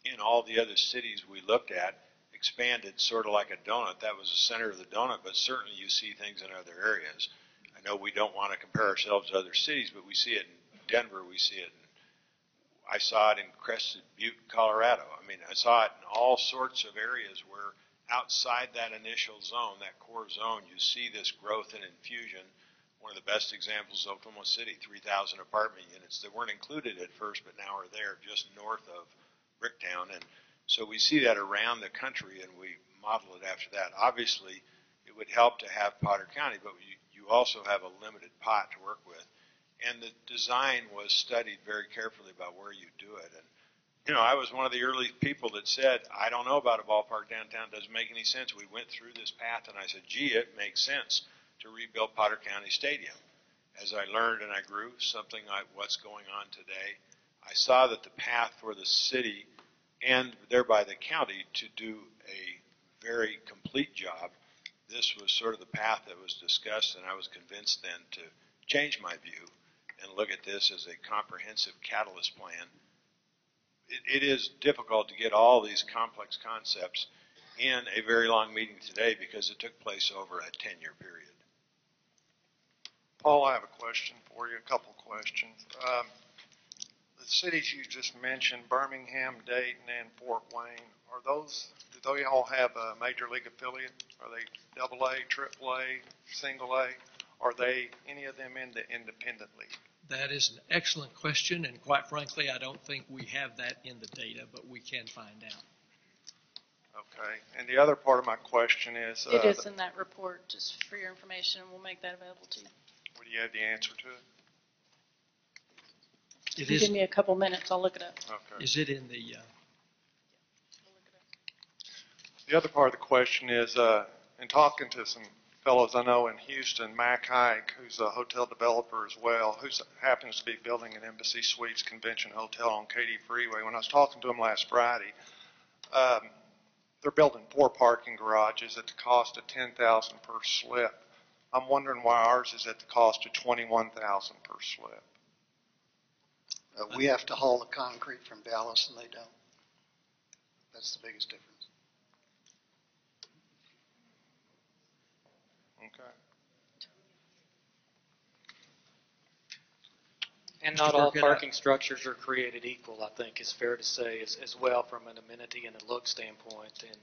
J: in all the other cities we looked at, expanded sort of like a donut. That was the center of the donut, but certainly you see things in other areas. I know we don't want to compare ourselves to other cities, but we see it in Denver, we see it in, I saw it in Crested Butte, Colorado. I mean, I saw it in all sorts of areas where outside that initial zone, that core zone, you see this growth and infusion. One of the best examples is Oklahoma City, 3,000 apartment units that weren't included at first, but now are there just north of Bricktown. And so we see that around the country, and we model it after that. Obviously, it would help to have Potter County, but you also have a limited pot to work with. And the design was studied very carefully about where you do it. And, you know, I was one of the early people that said, I don't know about a ballpark downtown. It doesn't make any sense. We went through this path, and I said, gee, it makes sense to rebuild Potter County Stadium. As I learned and I grew, something like what's going on today, I saw that the path for the city and thereby the county to do a very complete job, this was sort of the path that was discussed, and I was convinced then to change my view and look at this as a comprehensive catalyst plan. It is difficult to get all these complex concepts in a very long meeting today because it took place over a 10-year period.
G: Paul, I have a question for you, a couple questions. The cities you just mentioned, Birmingham, Dayton, and Fort Wayne, do they all have a major league affiliate? Are they AA, AAA, single A? Are they any of them in the independent league?
I: That is an excellent question, and quite frankly, I don't think we have that in the data, but we can find out.
G: Okay. And the other part of my question is...
F: It is in that report, just for your information, and we'll make that available to you.
G: Do you have the answer to it?
F: If you give me a couple minutes, I'll look it up.
G: Okay.
I: Is it in the...
G: The other part of the question is, in talking to some fellows I know in Houston, Mac Hike, who's a hotel developer as well, who happens to be building an Embassy Suites Convention Hotel on Katy Freeway. When I was talking to him last Friday, they're building 4 parking garages at the cost of $10,000 per slip. I'm wondering why ours is at the cost of $21,000 per slip.
K: We have to haul the concrete from Dallas, and they don't. That's the biggest difference.
G: Okay.
A: And not all parking structures are created equal, I think is fair to say, as well from an amenity and a look standpoint. And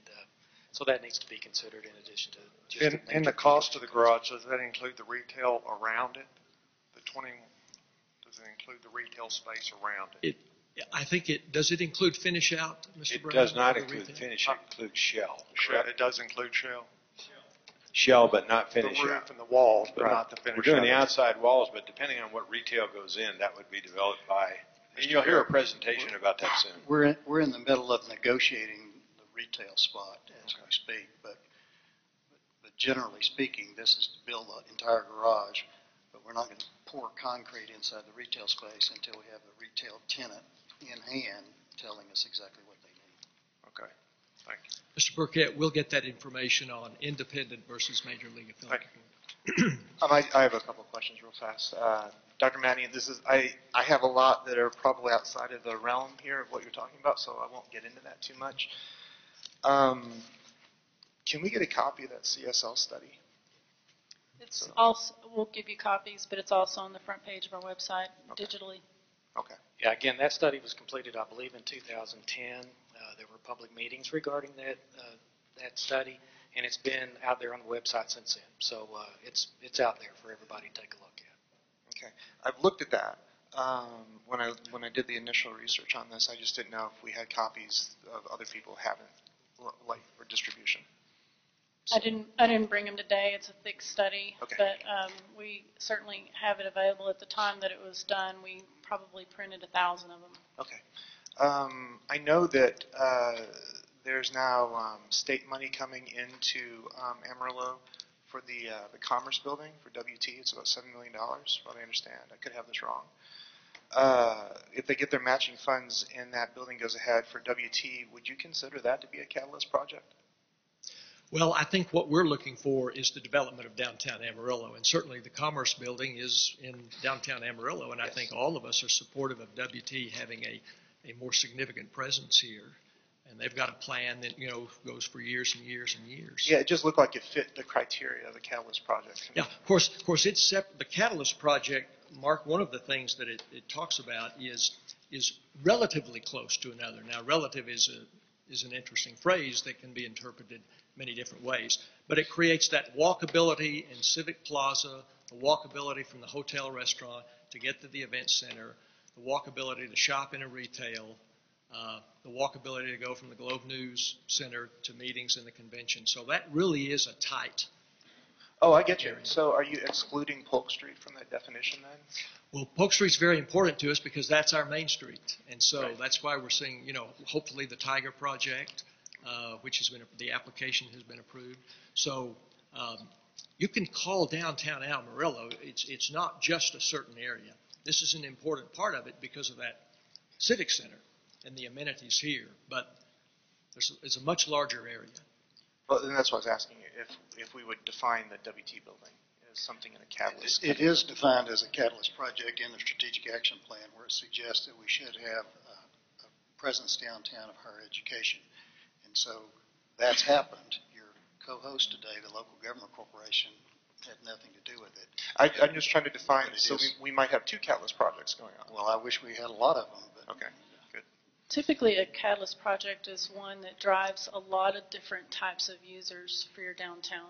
A: so that needs to be considered in addition to just
G: in the cost of the garage, does that include the retail around it? Does it include the retail space around it?
I: I think does it include finish out, Mr. Brown?
J: It does not include finish, it includes shell.
G: It does include shell?
J: Shell, but not finish out.
G: The roof and the walls, but not the finish out.
J: We're doing the outside walls, but depending on what retail goes in, that would be developed by, and you'll hear a presentation about that soon.
K: We're in the middle of negotiating the retail spot as we speak, but generally speaking, this is to build the entire garage, but we're not going to pour concrete inside the retail space until we have the retail tenant in hand telling us exactly what they need.
G: Okay, thank you.
I: Mr. Burkett, we'll get that information on independent versus major league affiliate.
L: I have a couple of questions real fast. Dr. Matney, I have a lot that are probably outside of the realm here of what you're talking about, so I won't get into that too much. Can we get a copy of that CSL study?
F: It's also, we'll give you copies, but it's also on the front page of our website digitally.
L: Okay.
A: Yeah, again, that study was completed, I believe, in 2010. There were public meetings regarding that study, and it's been out there on the website since then. So it's out there for everybody to take a look at.
L: Okay. I've looked at that. When I did the initial research on this, I just didn't know if we had copies of other people haven't, like for distribution.
F: I didn't bring them today. It's a thick study,
L: okay.
F: But we certainly have it available. At the time that it was done, we probably printed 1,000 of them.
L: Okay. I know that there's now state money coming into Amarillo for the Commerce Building for WT. It's about $7 million, from what I understand. I could have this wrong. if they get their matching funds and that building goes ahead for WT, would you consider that to be a catalyst project?
I: Well, I think what we're looking for is the development of downtown Amarillo, and certainly the Commerce Building is in downtown Amarillo, and I think all of us are supportive of WT having a more significant presence here. And they've got a plan that, goes for years and years and years.
L: Yeah, it just looked like it fit the criteria of a catalyst project.
I: Yeah, of course, it's the catalyst project, Mark, one of the things that it talks about is relatively close to another. Now, relative is an interesting phrase that can be interpreted many different ways. But it creates that walkability in Civic Plaza, the walkability from the hotel restaurant to get to the event center, the walkability to shop in a retail, the walkability to go from the Globe News Center to meetings in the convention. So that really is a tight
L: Oh, I get you.
I: area.
L: So are you excluding Polk Street from that definition then?
I: Well, Polk Street's very important to us because that's our main street. And so
L: Right.
I: that's why we're seeing, hopefully the Tiger Project, which has been, the application has been approved. So you can call downtown Amarillo. It's not just a certain area. This is an important part of it because of that Civic Center and the amenities here. But it's a much larger area.
L: Well, and that's what I was asking you, if we would define the WT building as something in a catalyst.
K: It is defined as a catalyst project in the strategic action plan where it suggests that we should have a presence downtown of higher education. And so that's happened. Your co-host today, the Local Government Corporation, had nothing to do with it.
L: I'm just trying to define,
K: But it
L: so
K: is-
L: we might have two catalyst projects going on.
K: Well, I wish we had a lot of them, but
L: Okay, good.
F: Typically, a catalyst project is one that drives a lot of different types of users for your downtown.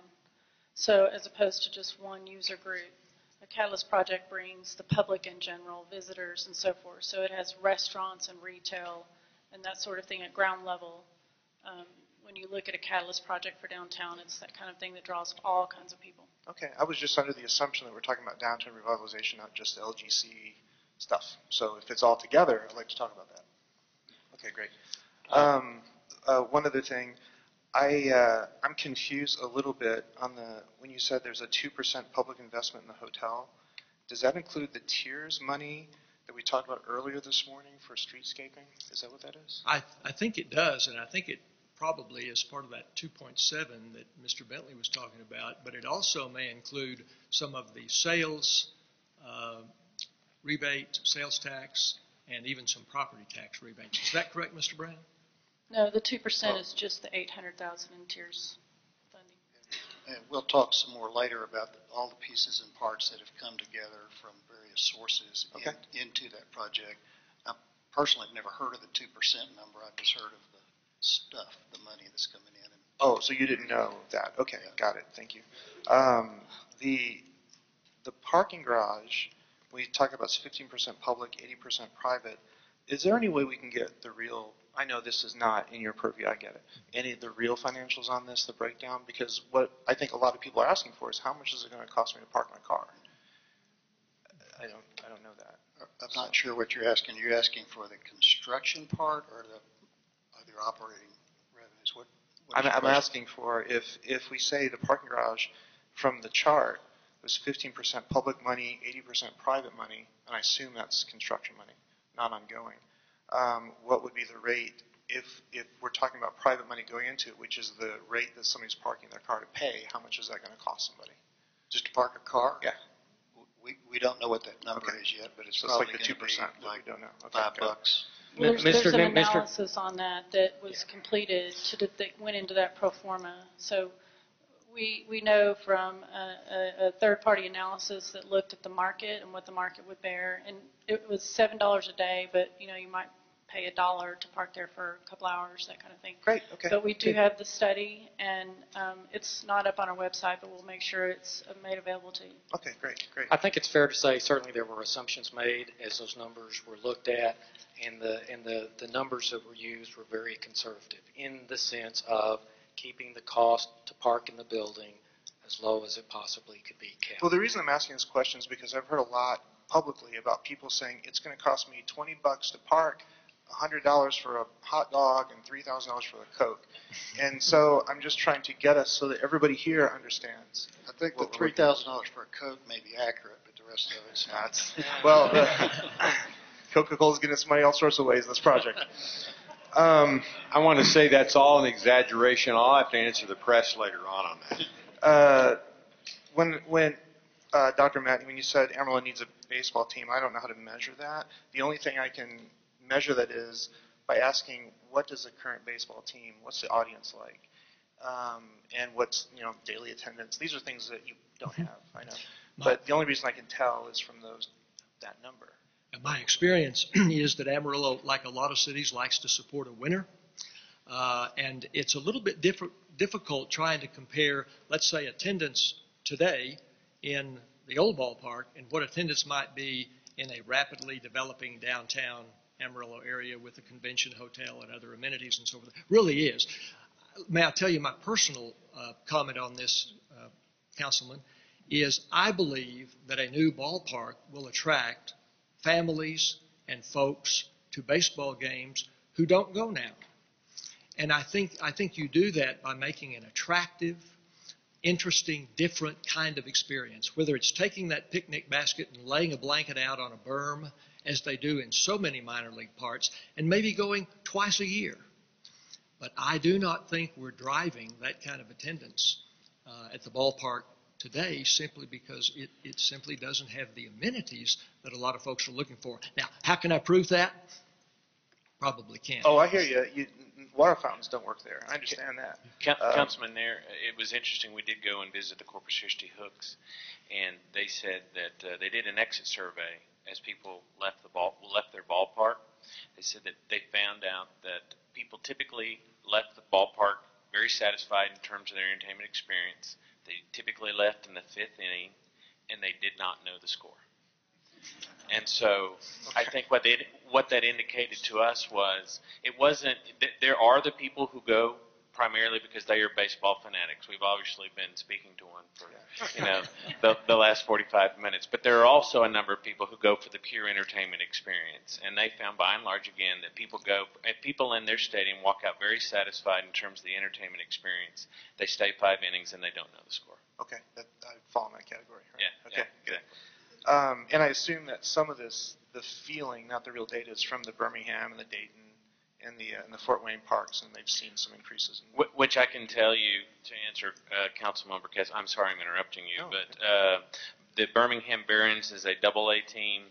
F: So as opposed to just one user group, a catalyst project brings the public in general, visitors and so forth. So it has restaurants and retail and that sort of thing at ground level. When you look at a catalyst project for downtown, it's that kind of thing that draws all kinds of people.
L: Okay, I was just under the assumption that we're talking about downtown revitalization, not just LGC stuff. So if it's all together, I'd like to talk about that. Okay, great. One other thing, I'm confused a little bit on when you said there's a 2% public investment in the hotel. Does that include the tiers money that we talked about earlier this morning for streetscaping? Is that what that is?
I: I think it does, and I think it probably is part of that 2.7 that Mr. Bentley was talking about, but it also may include some of the sales rebate, sales tax, and even some property tax rebates. Is that correct, Mr. Brown?
F: No, the 2% is just the $800,000 in tiers funding.
K: and we'll talk some more later about all the pieces and parts that have come together from various sources into that project. I personally have never heard of the 2% number. I've just heard of the stuff, the money that's coming in.
L: Oh, so you didn't know that. Okay, got it. Thank you. The parking garage, we talk about 15% public, 80% private. Is there any way we can get the real, I know this is not in your purview, I get it, any of the real financials on this, the breakdown? Because what I think a lot of people are asking for is how much is it going to cost me to park my car? I don't know that.
K: I'm not sure what you're asking. You're asking for the construction part or the other operating revenues? What is your
L: I'm
K: question?
L: asking for if we say the parking garage from the chart was 15% public money, 80% private money, and I assume that's construction money, not ongoing, what would be the rate if we're talking about private money going into it, which is the rate that somebody's parking their car to pay, how much is that going to cost somebody?
K: Just to park a car?
L: Yeah.
K: We don't know what that number is yet, but it's
L: So it's
K: probably
L: like the
K: going to
L: 2%
K: be
L: that
K: like
L: we don't know. Okay,
K: $5.
L: got it.
F: Well, there's an
A: Mr.
F: analysis on that was completed that went into that pro forma. So we know from a third-party analysis that looked at the market and what the market would bear, and it was $7 a day, but you might pay $1 to park there for a couple hours, that kind of thing.
L: Great, okay.
F: But we do have the study, and it's not up on our website, but we'll make sure it's made available to you.
L: Okay, great.
A: I think it's fair to say certainly there were assumptions made as those numbers were looked at, and the numbers that were used were very conservative in the sense of keeping the cost to park in the building as low as it possibly could be kept.
L: Well, the reason I'm asking this question is because I've heard a lot publicly about people saying it's going to cost me $20 to park, $100 for a hot dog, and $3,000 for a Coke. And so I'm just trying to get us so that everybody here understands.
K: I think the
L: what we're
K: $3,000 for a Coke may be accurate, but the rest of it's not.
L: Well, Coca-Cola's getting its money all sorts of ways in this project.
J: I want to say that's all an exaggeration. I'll have to answer the press later on that.
L: When Dr. Matney, when you said Amarillo needs a baseball team, I don't know how to measure that. The only thing I can measure that is by asking, what does the current baseball team, what's the audience like, and what's daily attendance. These are things that you don't have, I know. But the only reason I can tell is from that number.
I: And my experience is that Amarillo, like a lot of cities, likes to support a winner. And it's a little bit difficult trying to compare, let's say, attendance today in the old ballpark and what attendance might be in a rapidly developing downtown Amarillo area with a convention hotel and other amenities and so forth. It really is. May I tell you my personal comment on this, Councilman, is I believe that a new ballpark will attract families and folks to baseball games who don't go now. And I think you do that by making an attractive, interesting, different kind of experience, whether it's taking that picnic basket and laying a blanket out on a berm, as they do in so many minor league parks, and maybe going twice a year. But I do not think we're driving that kind of attendance at the ballpark today simply because it simply doesn't have the amenities that a lot of folks are looking for. Now, how can I prove that? Probably can't.
L: Oh, I hear you. Water fountains don't work there. I understand that.
M: Councilman, it was interesting. We did go and visit the Corpus Christi Hooks, and they said that they did an exit survey as people left their ballpark. They said that they found out that people typically left the ballpark very satisfied in terms of their entertainment experience. They typically left in the fifth inning, and they did not know the score. And so I think what that indicated to us was it wasn't – there are the people who go primarily because they are baseball fanatics. We've obviously been speaking to one for the last 45 minutes. But there are also a number of people who go for the pure entertainment experience. And they found by and large, again, that people in their stadium walk out very satisfied in terms of the entertainment experience. They stay 5 innings and they don't know the score.
L: Okay, I fall in that category. Right?
M: Yeah.
L: Okay,
M: Yeah,
L: good. And I assume that some of this, the feeling, not the real data, is from the Birmingham and the Dayton and the Fort Wayne parks, and they've seen some increases.
M: Which I can tell you to answer Councilman Burkett. I'm sorry I'm interrupting you, but the Birmingham Barons is a AA team,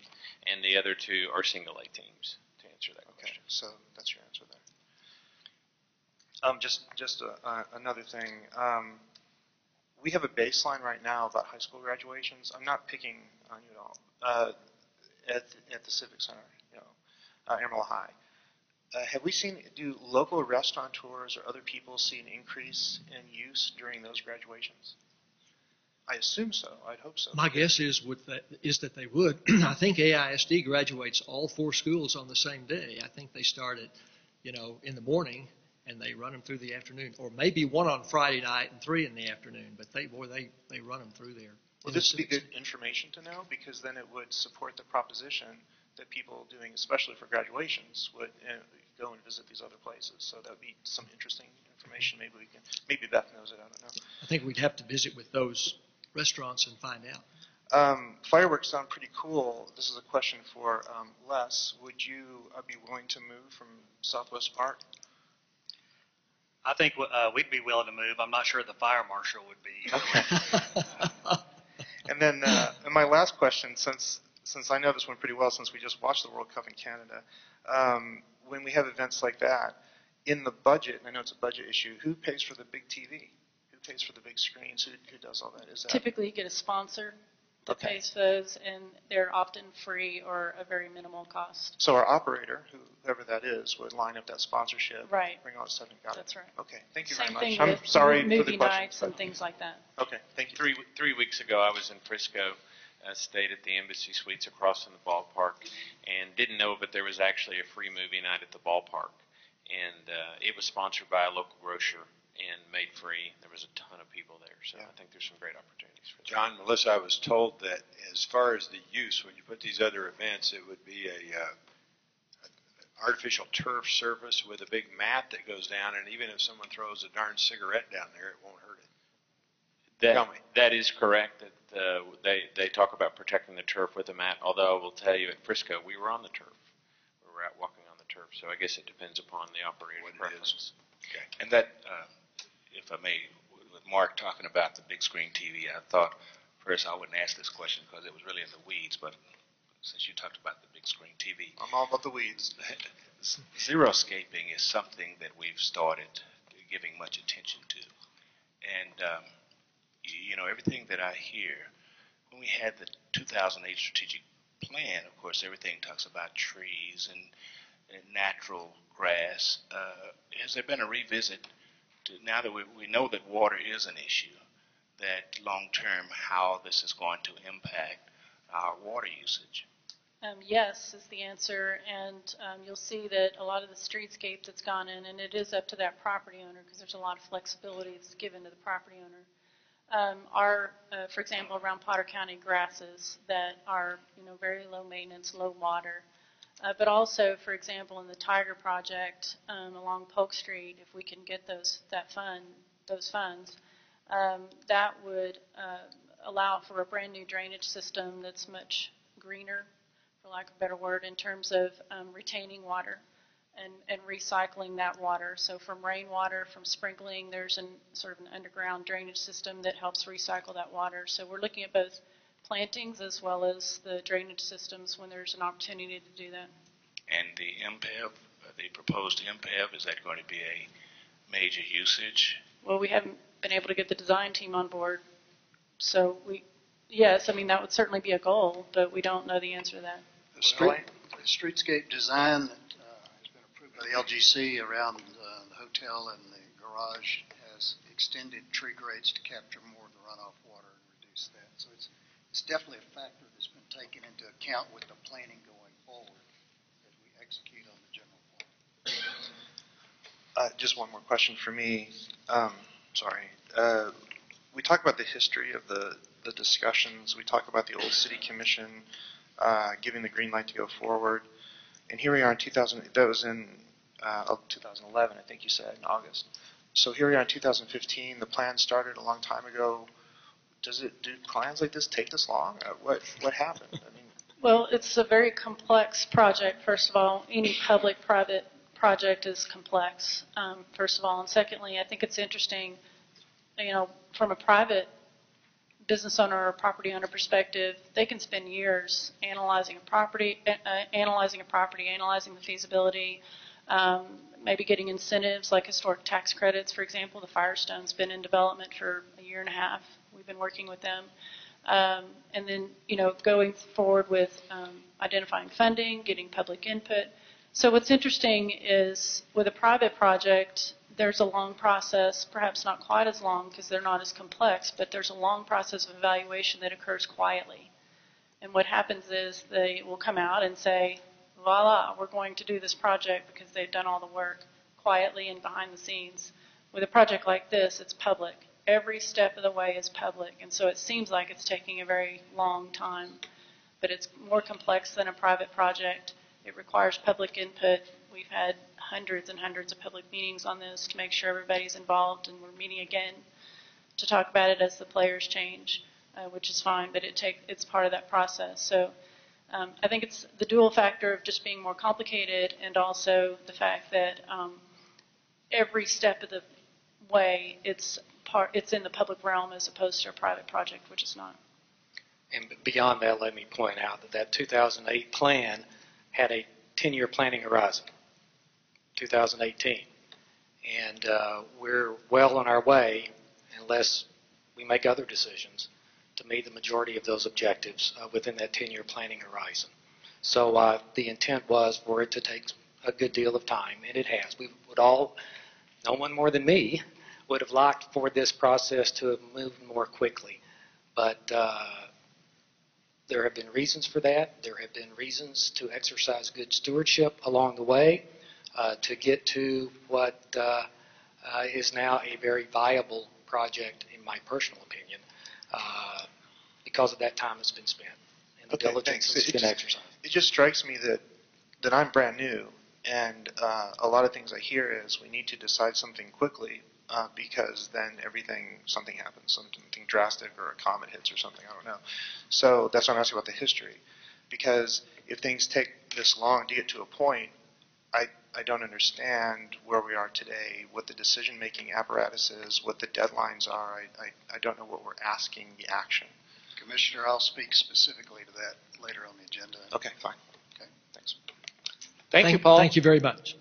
M: and the other two are single A teams. To answer that question.
L: So that's your answer there. Just another thing. We have a baseline right now about high school graduations. I'm not picking on you at all. At the Civic Center, Amarillo High. Have we do local restaurateurs or other people see an increase in use during those graduations? I assume so. I'd hope so.
I: My guess is that they would. I think AISD graduates all 4 schools on the same day. I think they start at, in the morning, and they run them through the afternoon, or maybe 1 on Friday night and 3 in the afternoon. But they run them through there.
L: Well, this would be good information to know, because then it would support the proposition that people doing, especially for graduations, would go and visit these other places. So that would be some interesting information. Maybe Beth knows it. I don't know.
I: I think we'd have to visit with those restaurants and find out.
L: Fireworks sound pretty cool. This is a question for Les. Would you be willing to move from Southwest Park?
N: I think we'd be willing to move. I'm not sure the fire marshal would be.
L: Okay. And then my last question, since I know this one pretty well, since we just watched the World Cup in Canada, when we have events like that, in the budget, and I know it's a budget issue, who pays for the big TV? Who pays for the big screens? Who does all that? Is that
F: typically you get a sponsor that pays for those, and they're often free or a very minimal cost.
L: So our operator, whoever that is, would line up that sponsorship.
F: Right.
L: Bring all the stuff.
F: That's right.
L: Okay. Thank you
F: Same
L: very much.
F: thing
L: I'm sorry
F: movie
L: for the question.
F: nights and things like that.
L: Okay. Thank you.
M: 3 weeks ago, I was in Frisco. Stayed at the Embassy Suites across from the ballpark, and didn't know, but there was actually a free movie night at the ballpark, and it was sponsored by a local grocer and made free. There was a ton of people there, so I think there's some great opportunities for that.
J: John, Melissa, I was told that as far as the use, when you put these other events, it would be a artificial turf surface with a big mat that goes down, and even if someone throws a darn cigarette down there, it won't hurt it. Tell me.
M: That is correct. That they talk about protecting the turf with a mat, although I will tell you at Frisco, we were on the turf. turf. So I guess it depends upon the operator's
J: What it
M: preference.
D: Okay. And that, if I may, with Mark talking about the big screen TV, I thought first I wouldn't ask this question because it was really in the weeds, but since you talked about the big screen TV,
L: I'm all about the weeds.
D: Xeriscaping is something that we've started giving much attention to. And, you know, everything that I hear, when we had the 2008 strategic plan, of course, everything talks about trees and natural grass. Has there been a revisit to, now that we know that water is an issue, that long-term how this is going to impact our water usage?
F: Yes is the answer, and you'll see that a lot of the streetscape that's gone in, and it is up to that property owner because there's a lot of flexibility that's given to the property owner. For example, around Potter County, grasses that are very low maintenance, low water, but also, for example, in the Tiger project along Polk Street, if we can get those funds, that would allow for a brand new drainage system that's much greener, for lack of a better word, in terms of retaining water and recycling that water. So from rainwater, from sprinkling, there's sort of an underground drainage system that helps recycle that water. So we're looking at both plantings as well as the drainage systems when there's an opportunity to do that.
D: And the MPEV, the proposed MPEV, is that going to be a major usage?
F: Well, we haven't been able to get the design team on board. So yes, I mean, that would certainly be a goal, but we don't know the answer to that.
K: The streetscape design that has been approved by the LGC around the hotel and the garage has extended tree grades to capture more of the runoff water and reduce that. So it's definitely a factor that's been taken into account with the planning going forward as we execute on the general plan.
L: Just one more question for me. Sorry. We talk about the history of the discussions. We talk about the old city commission giving the green light to go forward. And here we are in 2011, I think you said, in August. So here we are in 2015. The plan started a long time ago. Do plans like this take this long? What happened? I mean,
F: well, it's a very complex project, first of all. Any public-private project is complex, first of all. And secondly, I think it's interesting, from a private business owner or property owner perspective, they can spend years analyzing a property, analyzing the feasibility, maybe getting incentives like historic tax credits, for example. The Firestone's been in development for a year and a half. We've been working with them. And then, going forward with identifying funding, getting public input. So what's interesting is with a private project, there's a long process, perhaps not quite as long because they're not as complex, but there's a long process of evaluation that occurs quietly. And what happens is they will come out and say, voila, we're going to do this project because they've done all the work quietly and behind the scenes. With a project like this, it's public. Every step of the way is public, and so it seems like it's taking a very long time, but it's more complex than a private project. It requires public input. We've had hundreds and hundreds of public meetings on this to make sure everybody's involved, and we're meeting again to talk about it as the players change, which is fine, but it's part of that process. So I think it's the dual factor of just being more complicated and also the fact that every step of the way it's in the public realm as opposed to a private project, which is not.
A: And beyond that, let me point out that 2008 plan had a 10-year planning horizon, 2018. And we're well on our way, unless we make other decisions, to meet the majority of those objectives within that 10-year planning horizon. So the intent was for it to take a good deal of time, and it has. We would all, no one more than me, would have liked for this process to have moved more quickly. But there have been reasons for that. There have been reasons to exercise good stewardship along the way to get to what is now a very viable project, in my personal opinion, because of that time that's been spent and the diligence that's been exercised.
L: It just strikes me that I'm brand new, and a lot of things I hear is we need to decide something quickly because then something happens, something drastic, or a comet hits or something, I don't know. So that's why I'm asking about the history, because if things take this long to get to a point, I don't understand where we are today, what the decision-making apparatus is, what the deadlines are. I don't know what we're asking the action.
K: Commissioner, I'll speak specifically to that later on the agenda.
L: Okay, fine.
K: Okay.
L: Thanks.
A: Thank you, Paul.
I: Thank you very much.